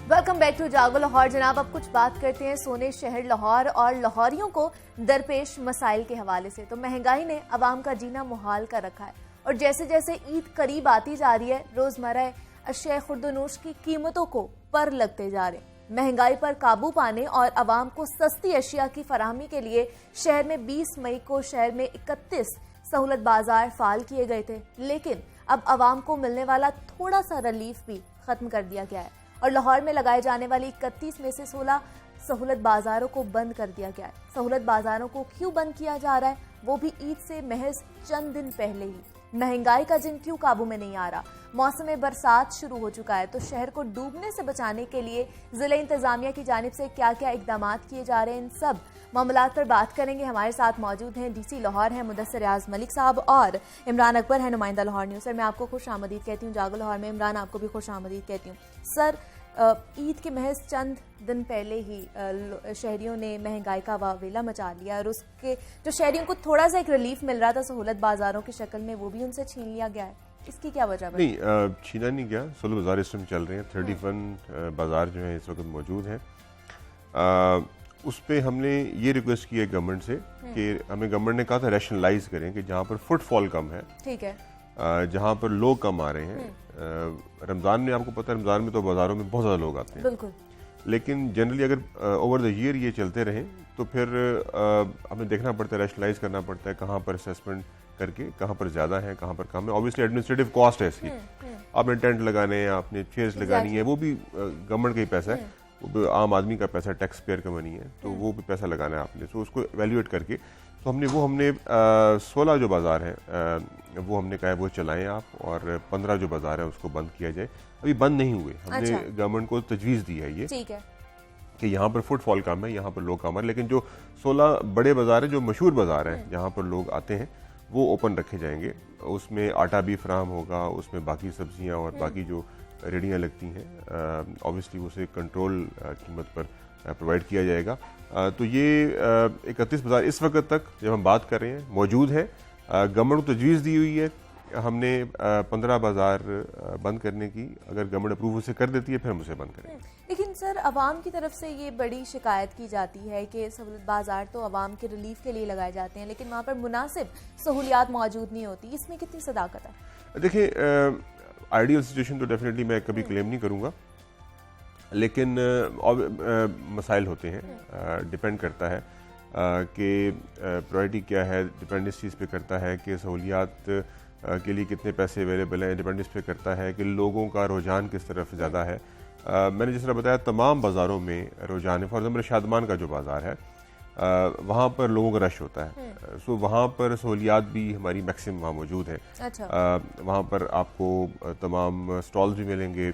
Speaker 1: वेलकम बैक टू जागो लाहौर। जनाब, अब कुछ बात करते हैं सोने शहर लाहौर और लाहौरियों को दरपेश मसाइल के हवाले से। तो महंगाई ने अवाम का जीना मुहाल कर रखा है, और जैसे जैसे ईद करीब आती जा रही है, रोजमर्रा अशिया खुर्दनोश की कीमतों को पर लगते जा रहे हैं। महंगाई पर काबू पाने और अवाम को सस्ती अशिया की फराहमी के लिए शहर में 20 मई को शहर में 31 सहूलत बाजार फाल किए गए थे, लेकिन अब अवाम को मिलने वाला थोड़ा सा रिलीफ भी खत्म कर दिया गया है, और लाहौर में लगाए जाने वाली 31 में से 16 सहूलत बाजारों को बंद कर दिया गया है। सहूलत बाजारों को क्यों बंद किया जा रहा है, वो भी ईद से महज चंद दिन पहले ही। महंगाई का जिन क्यों काबू में नहीं आ रहा, मौसम बरसात शुरू हो चुका है, तो शहर को डूबने से बचाने के लिए जिला इंतजामिया की जानिब से क्या क्या इकदाम किए जा रहे हैं, इन सब मामलात पर बात करेंगे। हमारे साथ मौजूद हैं डीसी लाहौर हैं मुदस्सिर रियाज मलिक साहब, और इमरान अकबर है नुमाइंदा लाहौर न्यूज़। सर, मैं आपको खुश आमदीद कहती हूँ जागो लाहौर में। इमरान, आपको भी खुश आमदीद कहती हूँ। सर, ईद के महज चंद दिन पहले ही शहरियों ने महंगाई का वावेला मचा लिया, और उसके जो शहरियों को थोड़ा सा एक रिलीफ मिल रहा था सहूलत बाजारों की शक्ल में, वो भी उनसे छीन लिया गया है। इसकी क्या वजह है?
Speaker 4: नहीं, छीना नहीं गया। 16 बाजार इस टाइम चल रहे हैं। 31 बाजार जो है इस वक्त मौजूद हैं। उस पर हमने ये रिक्वेस्ट की है गवर्नमेंट से कि हमें गवर्नमेंट ने कहा था रैशनलाइज करें कि जहाँ पर फुटफॉल कम है, ठीक है, जहाँ पर लोग कम आ रहे हैं। रमज़ान में आपको पता है, रमज़ान में तो बाज़ारों में बहुत ज़्यादा लोग आते हैं, बिल्कुल, लेकिन जनरली अगर ओवर द ईयर ये चलते रहें तो फिर हमें देखना पड़ता है, रैशनलाइज करना पड़ता है कहाँ पर असेसमेंट करके कहाँ पर ज़्यादा है कहाँ पर कम है। ऑब्वियसली एडमिनिस्ट्रेटिव कॉस्ट है इसकी, आपने टेंट लगाने हैं, आपने चेयर्स लगानी है, वो भी गवर्नमेंट का ही पैसा है, वो भी आम आदमी का पैसा, टैक्स पेयर का मनी है, तो वो भी पैसा लगाना है आपने। तो उसको एवेल्यूएट करके तो हमने 16 जो बाज़ार हैं वो हमने कहा है वो चलाएं आप, और 15 जो बाज़ार है उसको बंद किया जाए। अभी बंद नहीं हुए, हमने गवर्नमेंट को तजवीज़ दी है ये, ठीक है, कि यहाँ पर फुटफॉल कम है, यहाँ पर लोग कम है, लेकिन जो 16 बड़े बाज़ार हैं, जो मशहूर बाज़ार हैं जहाँ पर लोग आते हैं, वो ओपन रखे जाएंगे। उसमें आटा भी फ्राहम होगा, उसमें बाकी सब्जियाँ और बाकी जो रेडियाँ लगती हैं ऑब्वियसली उसे कंट्रोल कीमत पर प्रोवाइड किया जाएगा। तो ये 31 बाज़ार इस वक्त तक जब हम बात कर रहे हैं मौजूद है। गवर्नमेंट को तजवीज़ दी हुई है, हमने 15 बाज़ार बंद करने की, अगर गवर्नमेंट अप्रूव उसे कर देती है फिर हम उसे बंद करेंगे।
Speaker 1: लेकिन सर, अवाम की तरफ से ये बड़ी शिकायत की जाती है कि सहूलत बाज़ार तो अवाम के रिलीफ के लिए लगाए जाते हैं, लेकिन वहाँ पर मुनासिब सहूलियात मौजूद नहीं होती, इसमें कितनी सदाकत है?
Speaker 4: देखिए, आइडियल सिचुएशन तो डेफिनेटली मैं कभी क्लेम नहीं करूँगा, लेकिन मसाइल होते हैं, डिपेंड करता है कि प्रायोरिटी क्या है, डिपेंड इस चीज़ पे करता है कि सहूलियात के लिए कितने पैसे अवेलेबल हैं, डिपेंड इस पे करता है कि लोगों का रुझान किस तरफ ज़्यादा है। मैंने जिस तरह बताया तमाम बाज़ारों में रुझान है। फॉर एग्जाम्पल शादमान का जो बाज़ार है वहाँ पर लोगों का रश होता है, सो वहाँ पर सहूलियात भी हमारी मैक्सिमम वहाँ मौजूद है। अच्छा। वहाँ पर आपको तमाम स्टॉल्स भी मिलेंगे,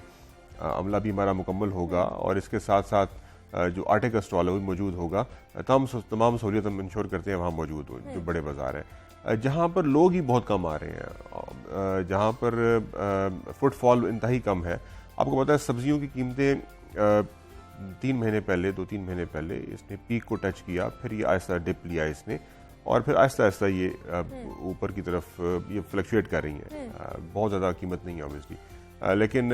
Speaker 4: अमला भी हमारा मुकम्मल होगा, और इसके साथ साथ जो आटे का स्टॉल है वो भी मौजूद होगा। तमाम सहूलियत हम इंश्योर करते हैं वहाँ मौजूद हो, जो बड़े बाज़ार हैं जहाँ पर लोग ही बहुत कम आ रहे हैं, जहाँ पर फुटफॉल इंतहाई कम है। आपको पता है सब्जियों की कीमतें 2-3 महीने पहले इसने पीक को टच किया, फिर ये आहिस्ता डिप लिया इसने, और फिर आहिस्ता आहिस्ता ये ऊपर की तरफ ये फ्लक्चुएट कर रही हैं। बहुत ज़्यादा कीमत नहीं है ऑब्वियसली, लेकिन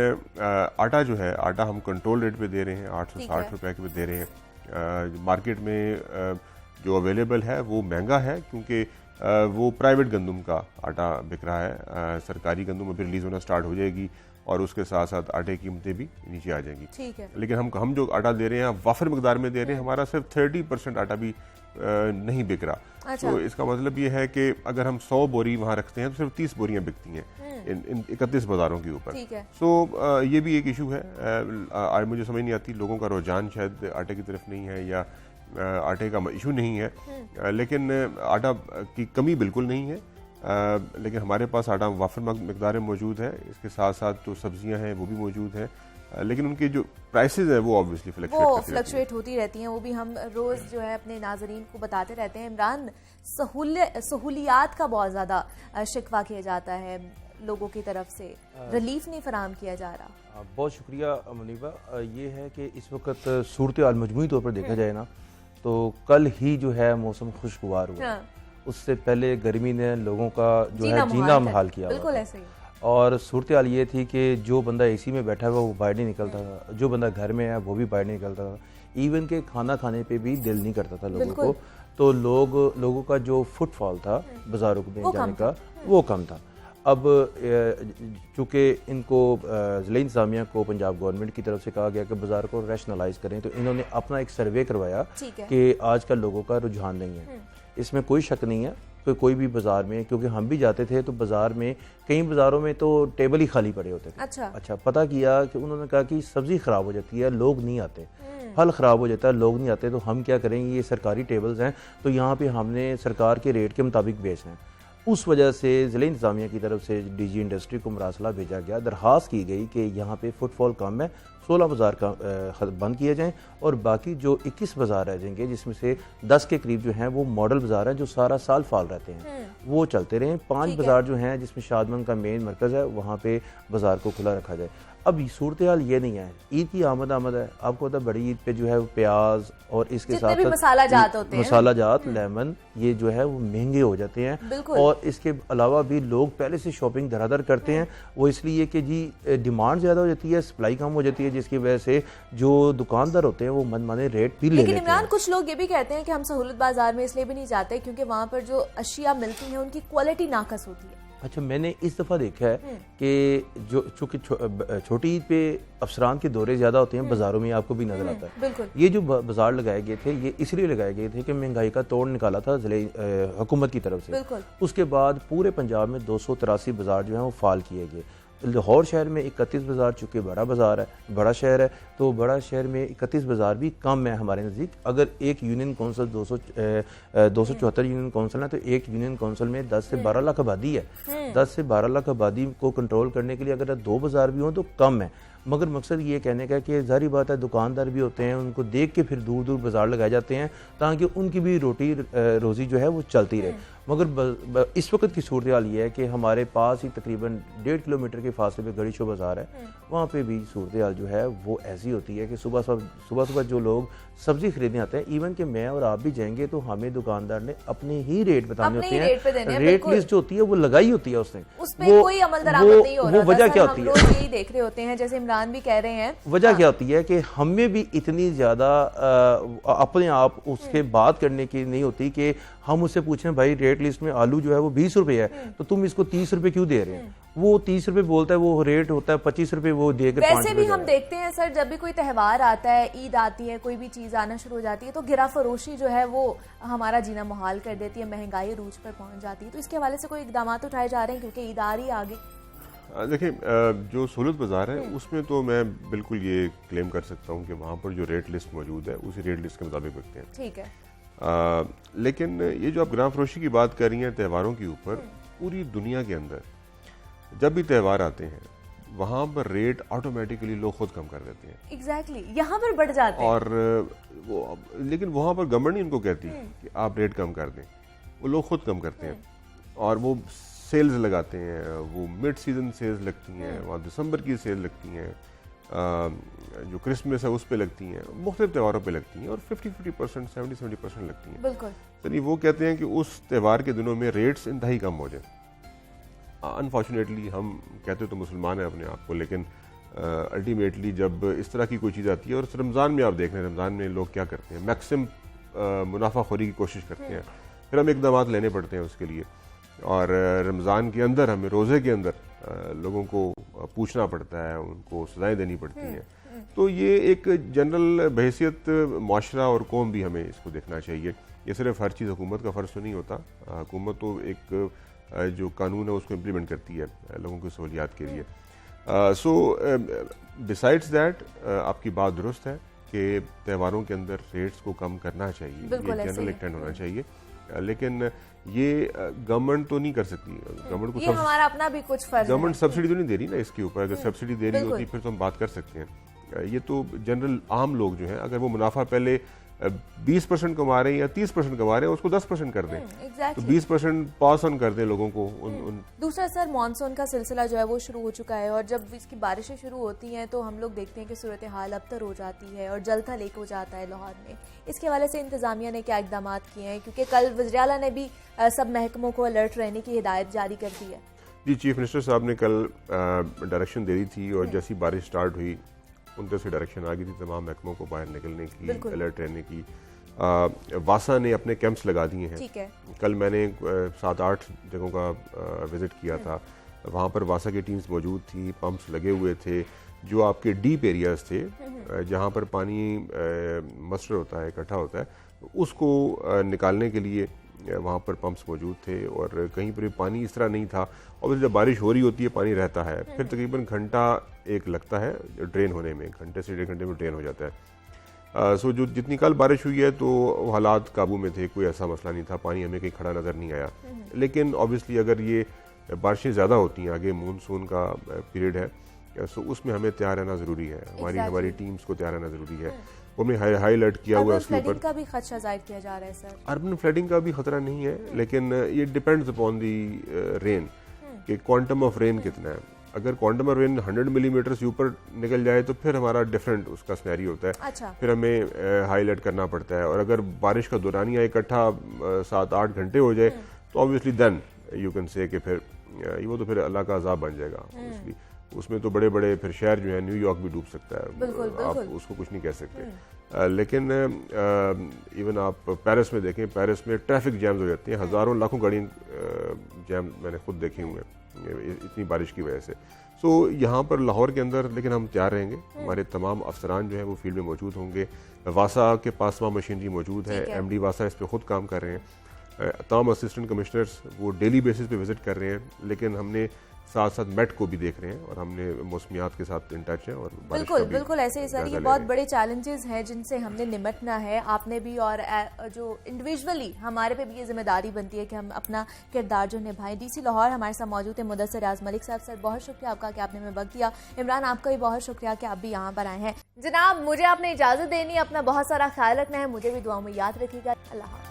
Speaker 4: आटा जो है, आटा हम कंट्रोल रेट पे दे रहे हैं, 860 रुपए के पे दे रहे हैं। मार्केट में जो अवेलेबल है वो महंगा है, क्योंकि वो प्राइवेट गंदम का आटा बिक रहा है। सरकारी गंदम अभी रिलीज़ होना स्टार्ट हो जाएगी और उसके साथ साथ आटे की कीमतें भी नीचे आ जाएंगी।
Speaker 1: ठीक है।
Speaker 4: लेकिन हम जो आटा दे रहे हैं वाफर मकदार में दे रहे हैं, हमारा सिर्फ 30% आटा भी नहीं बिक रहा।
Speaker 1: अच्छा।
Speaker 4: तो इसका मतलब ये है कि अगर हम 100 बोरी वहाँ रखते हैं तो सिर्फ 30 बोरियाँ बिकती हैं इन 31 बाज़ारों के ऊपर।
Speaker 1: ठीक है।
Speaker 4: सो ये भी एक इशू है। आज मुझे समझ नहीं आती, लोगों का रुझान शायद आटे की तरफ नहीं है या आटे का इशू नहीं है, लेकिन आटा की कमी बिल्कुल नहीं है। लेकिन हमारे पास आटा वाफर मकदार में मौजूद है, इसके साथ साथ जो सब्जियां हैं वो भी मौजूद हैं, लेकिन उनकी जो प्राइसेस है वो ऑब्वियसली
Speaker 1: फ्लक्चुएट होती रहती हैं। वो भी हम रोज़ जो है अपने नाजरीन को बताते रहते हैं। इमरान, सहूलियात का बहुत ज़्यादा शिकवा किया जाता है लोगों की तरफ से, रिलीफ नहीं फराहम किया जा रहा।
Speaker 5: बहुत शुक्रिया मुनीबा। ये है कि इस वक्त सूरत हाल मजमूई तौर पर देखा जाए ना, तो कल ही जो है मौसम खुशगवार हुआ। उससे पहले गर्मी ने लोगों का जो है जीना महाल किया।
Speaker 1: बिल्कुल ऐसे ही।
Speaker 5: और सूरत हाल ये थी कि जो बंदा एसी में बैठा हुआ वो बाहर नहीं निकलता था, जो बंदा घर में है वो भी बाहर नहीं निकलता था, इवन के खाना खाने पे भी दिल नहीं करता था लोगों को। तो लोगों का जो फुटफॉल था बाजारों में जाने का वो कम था। अब चूँकि इनको ज़िला इंतज़ामिया को पंजाब गवर्नमेंट की तरफ से कहा गया कि बाज़ार को रैशनलाइज करें, तो इन्होंने अपना एक सर्वे करवाया कि आजकल लोगों का रुझान नहीं है। इसमें कोई शक नहीं है कि कोई भी बाज़ार में, क्योंकि हम भी जाते थे तो बाज़ार में कई बाज़ारों में तो टेबल ही खाली पड़े होते थे। अच्छा, पता किया कि उन्होंने कहा कि सब्ज़ी ख़राब हो जाती है, लोग नहीं आते, फल ख़राब हो जाता है, लोग नहीं आते, तो हम क्या करेंगे, ये सरकारी टेबल्स हैं तो यहाँ पे हमने सरकार के रेट के मुताबिक बेचना है। उस वजह से ज़िला इंतज़ामिया की तरफ से डीजी इंडस्ट्री को मरासला भेजा गया, दरख्वास्त की गई कि यहाँ पे फुटफॉल कम है, 16 बाज़ार का बंद किए जाएं और बाकी जो 21 बाज़ार रह जाएंगे, जिसमें से 10 के करीब जो हैं वो मॉडल बाज़ार हैं जो सारा साल फाल रहते हैं, वो चलते रहें। 5 बाज़ार जो हैं जिसमें शादमंद का मेन मरकज़ है, वहाँ पे बाज़ार को खुला रखा जाए। अब सूरत हाल ये नहीं है, ईद की आमद है, आपको पता है बड़ी ईद पे जो है प्याज और इसके साथ
Speaker 1: मसाला जात होते हैं,
Speaker 5: मसाला जात, लेमन, ये जो है वो महंगे हो जाते हैं। और इसके अलावा भी लोग पहले से शॉपिंग धड़ाधड़ करते हैं, वो इसलिए कि जी डिमांड ज़्यादा हो जाती है, सप्लाई कम हो जाती है, जिसकी वजह से जो दुकानदार होते हैं वो मनमाने रेट भी ले लेते हैं।
Speaker 1: लेकिन इमरान, कुछ लोग ये भी कहते हैं कि हम सहूलत बाजार में इसलिए भी नहीं जाते क्योंकि वहाँ पर जो अशिया मिलती हैं उनकी क्वालिटी नाकस होती है।
Speaker 5: अच्छा, मैंने इस दफ़ा देखा है कि जो चूँकि छोटी ईद पे अफसरान के दौरे ज़्यादा होते हैं, बाज़ारों में आपको भी नज़र आता है। ये जो बाज़ार लगाए गए थे ये इसलिए लगाए गए थे कि महंगाई का तोड़ निकाला था ज़िले हुकूमत की तरफ से। उसके बाद पूरे पंजाब में 283 बाज़ार जो हैं वो फाल किए गए। लाहौर शहर में 31 बाज़ार, चूँकि बड़ा बाज़ार है, बड़ा शहर है, तो बड़ा शहर में 31 बाज़ार भी कम है हमारे नज़दीक। अगर एक यूनियन कौंसल 274 यूनियन कौंसल है, तो एक यूनियन कौंसल में 10 से 12 लाख आबादी है। 10 से 12 लाख आबादी को कंट्रोल करने के लिए अगर 2 बाज़ार भी हों तो कम है। मगर मकसद ये कहने का कि जारी बात है, दुकानदार भी होते हैं, उनको देख के फिर दूर दूर बाज़ार लगाए जाते हैं ताकि उनकी भी रोज़ी जो है वो चलती रहे। मगर इस वक्त की सूरत हाल ये है कि हमारे पास ही तकरीबन 1.5 किलोमीटर के फासले पे गड़ी शो बाज़ार है, वहाँ पे भी सूरत हाल जो है वो ऐसी होती है कि सुबह सुबह जो लोग सब्जी खरीदने आते हैं, इवन कि मैं और आप भी जाएंगे तो हमें दुकानदार ने अपने ही रेट बताने होते हैं। रेट लिस्ट जो होती है वो लगाई होती है उसने,
Speaker 1: उसमें कोई अमल दरामद नहीं हो रहा।
Speaker 5: वो वजह क्या होती है,
Speaker 1: हम यही देख रहे होते हैं, जैसे इमरान भी कह रहे हैं,
Speaker 5: वजह क्या होती है कि हमें भी इतनी ज्यादा अपने आप उसके बात करने की नहीं होती कि हम उससे पूछें भाई रेट लिस्ट में आलू जो है वो 20 रुपए है, तो तुम इसको 30 रुपए क्यों दे रहे हैं? वो 30 रुपए बोलता है, वो रेट होता है 25 रुपए, वो देकर 5 रुपए।
Speaker 1: वैसे भी हम देखते हैं सर, जब भी कोई त्यौहार आता है, ईद आती है, कोई भी चीज आना शुरू हो जाती है, तो गिरा फरोशी जो है वो हमारा जीना मुहाल कर देती है, महंगाई रूज पर पहुंच जाती है। तो इसके हवाले से कोई इकदाम उठाए जा रहे हैं क्योंकि ईद आ रही है आगे?
Speaker 4: देखिए, जो सहूलत बाज़ार है उसमें तो मैं बिल्कुल ये क्लेम कर सकता हूँ कि वहाँ पर जो रेट लिस्ट मौजूद है उसी रेट लिस्ट के मुताबिक बिकते हैं।
Speaker 1: ठीक है।
Speaker 4: लेकिन ये जो आप गिरा फरोशी की बात कर रही हैं त्यौहारों के ऊपर, पूरी दुनिया के अंदर जब भी त्यौहार आते हैं वहाँ पर रेट ऑटोमेटिकली लोग खुद कम कर देते हैं।
Speaker 1: एग्जैक्टली यहाँ पर बढ़ जाते हैं।
Speaker 4: और वो लेकिन वहाँ पर गवर्नमेंट नहीं उनको कहती कि आप रेट कम कर दें, वो लोग खुद कम करते हैं और वो सेल्स लगाते हैं, वो मिड सीजन सेल्स लगती हैं, वहाँ दिसंबर की सेल लगती हैं, जो क्रिसमस है उस पे लगती हैं, मुख्तलिफ त्योहारों पे लगती हैं और 50% 70% लगती हैं।
Speaker 1: बिल्कुल।
Speaker 4: यानी वो कहते हैं कि उस त्यौहार के दिनों में रेट्स इंतहाई कम हो जाए। अनफॉर्चुनेटली हम कहते तो मुसलमान हैं अपने आप को, लेकिन अल्टीमेटली जब इस तरह की कोई चीज़ आती है, और रमज़ान में आप देख रहे हैं रमज़ान में लोग क्या करते हैं, मैक्सिमम मुनाफाखोरी की कोशिश करते हैं, फिर हम इकदाम लेने पड़ते हैं उसके लिए। और रमज़ान के अंदर हमें रोज़े के अंदर लोगों को पूछना पड़ता है, उनको सजाएं देनी पड़ती हैं। तो ये एक जनरल बहैसियत माशरा और कौम भी हमें इसको देखना चाहिए। ये सिर्फ हर चीज़ हुकूमत का फ़र्ज तो नहीं होता, हुकूमत तो एक जो कानून है उसको इम्प्लीमेंट करती है लोगों की सहूलियात के लिए। सो बिसाइड्स दैट आपकी बात दुरुस्त है कि त्योहारों के अंदर रेट्स को कम करना चाहिए, ये जनरल एक ट्रेंड होना चाहिए, लेकिन ये गवर्नमेंट तो नहीं कर सकती। गवर्नमेंट को
Speaker 1: ये हमारा अपना भी कुछ फर्ज है।
Speaker 4: गवर्नमेंट सब्सिडी तो नहीं दे रही ना इसके ऊपर, अगर सब्सिडी दे रही होती फिर तो हम बात कर सकते हैं। ये तो जनरल आम लोग जो हैं, अगर वो मुनाफा पहले 20% कमा रहे हैं या 30% कमा रहे हैं, उसको 10% कर दें, तो 20% पास ऑन कर दें लोगों को।
Speaker 1: दूसरा सर, मानसून का सिलसिला जो है वो शुरू हो चुका है, और जब इसकी बारिशें शुरू होती हैं तो हम लोग देखते हैं कि सूरत हाल अबतर हो जाती है और जल थल एक हो जाता है लाहौर में। इसके हवाले से इंतजामिया ने क्या इकदाम किए हैं, क्योंकि कल वज़ीर आला ने भी सब महकमों को अलर्ट रहने की हिदायत जारी कर दी है? जी,
Speaker 4: चीफ मिनिस्टर साहब ने कल डायरेक्शन दे दी थी, और जैसी बारिश स्टार्ट हुई उनके से डायरेक्शन आ गई थी तमाम महकमों को बाहर निकलने की, अलर्ट रहने की। वासा ने अपने कैंप्स लगा दिए हैं।
Speaker 1: ठीक है।
Speaker 4: कल मैंने 7-8 जगहों का विजिट किया था, वहाँ पर वासा की टीम्स मौजूद थी, पंप्स लगे हुए थे। जो आपके डीप एरियाज थे जहाँ पर पानी मस्टर होता है, इकट्ठा होता है, उसको निकालने के लिए वहाँ पर पंप्स मौजूद थे, और कहीं पर पानी इस तरह नहीं था। और जब बारिश हो रही होती है पानी रहता है, फिर तकरीबन घंटा एक लगता है ड्रेन होने में, घंटे से 1.5 घंटे में ड्रेन हो जाता है। सो जो जितनी कल बारिश हुई है तो हालात काबू में थे, कोई ऐसा मसला नहीं था, पानी हमें कहीं खड़ा नज़र नहीं आया। लेकिन ऑब्वियसली अगर ये बारिशें ज़्यादा होती हैं, आगे मानसून का पीरियड है, सो उसमें हमें तैयार रहना ज़रूरी है, हमारी टीम्स को तैयार रहना ज़रूरी है। उन्हें हाई अलर्ट किया हुआ है उसके ऊपर।
Speaker 1: का भी खदशा जाहिर किया जा रहा है सर।
Speaker 4: अर्बन फ्लडिंग का भी खतरा नहीं है, लेकिन ये डिपेंड्स अपॉन दी रेन कि क्वांटम ऑफ रेन कितना है। अगर क्वांटम ऑफ रेन 100 मिलीमीटर से ऊपर निकल जाए तो फिर हमारा डिफरेंट उसका सिनेरियो होता है।
Speaker 1: अच्छा। फिर
Speaker 4: हमें हाई अलर्ट करना पड़ता है, और अगर बारिश का दौरानिया इकट्ठा 7-8 घंटे हो जाए तो obviously then you can say कि फिर वो तो फिर अल्लाह का अजाब बन जाएगा। ऑब्वियसली उसमें तो बड़े बड़े फिर शहर जो है, न्यूयॉर्क भी डूब सकता है।
Speaker 1: बिल्कुल,
Speaker 4: आप उसको कुछ नहीं कह सकते। लेकिन इवन आप पेरिस में देखें, पेरिस में ट्रैफिक जैम्स हो जाती हैं, हज़ारों लाखों गाड़ियाँ जैम मैंने खुद देखी हुए हैं इतनी बारिश की वजह से। सो यहाँ पर लाहौर के अंदर लेकिन हम तैयार रहेंगे, हमारे तमाम अफसरान जो हैं वो फील्ड में मौजूद होंगे। वासा के पास तमाम मशीनरी मौजूद है, MD वासा इस पर खुद काम कर रहे हैं, तमाम असिस्टेंट कमिश्नर्स वो डेली बेसिस पे विजिट कर रहे हैं। लेकिन हमने साथ साथ मेट को भी देख रहे हैं, और हमने मौसमियात के साथ इन टच हैं। और
Speaker 1: बिल्कुल ऐसे ही सर, ये बहुत बड़े चैलेंजेस हैं जिनसे हमने निपटना है। आपने भी और जो इंडिविजुअली हमारे पे भी ये जिम्मेदारी बनती है कि हम अपना किरदार जो निभाएं। DC लाहौर हमारे साथ मौजूद है मुदस्सिर रियाज मलिक साहब। सर बहुत शुक्रिया आपका कि आपने हमें वक्त दिया। इमरान आपका भी बहुत शुक्रिया कि आप भी यहाँ पर आए हैं। जनाब मुझे आपने इजाज़त देनी, अपना बहुत सारा ख्याल रखना है, मुझे भी दुआ में याद रखिएगा। अल्लाह।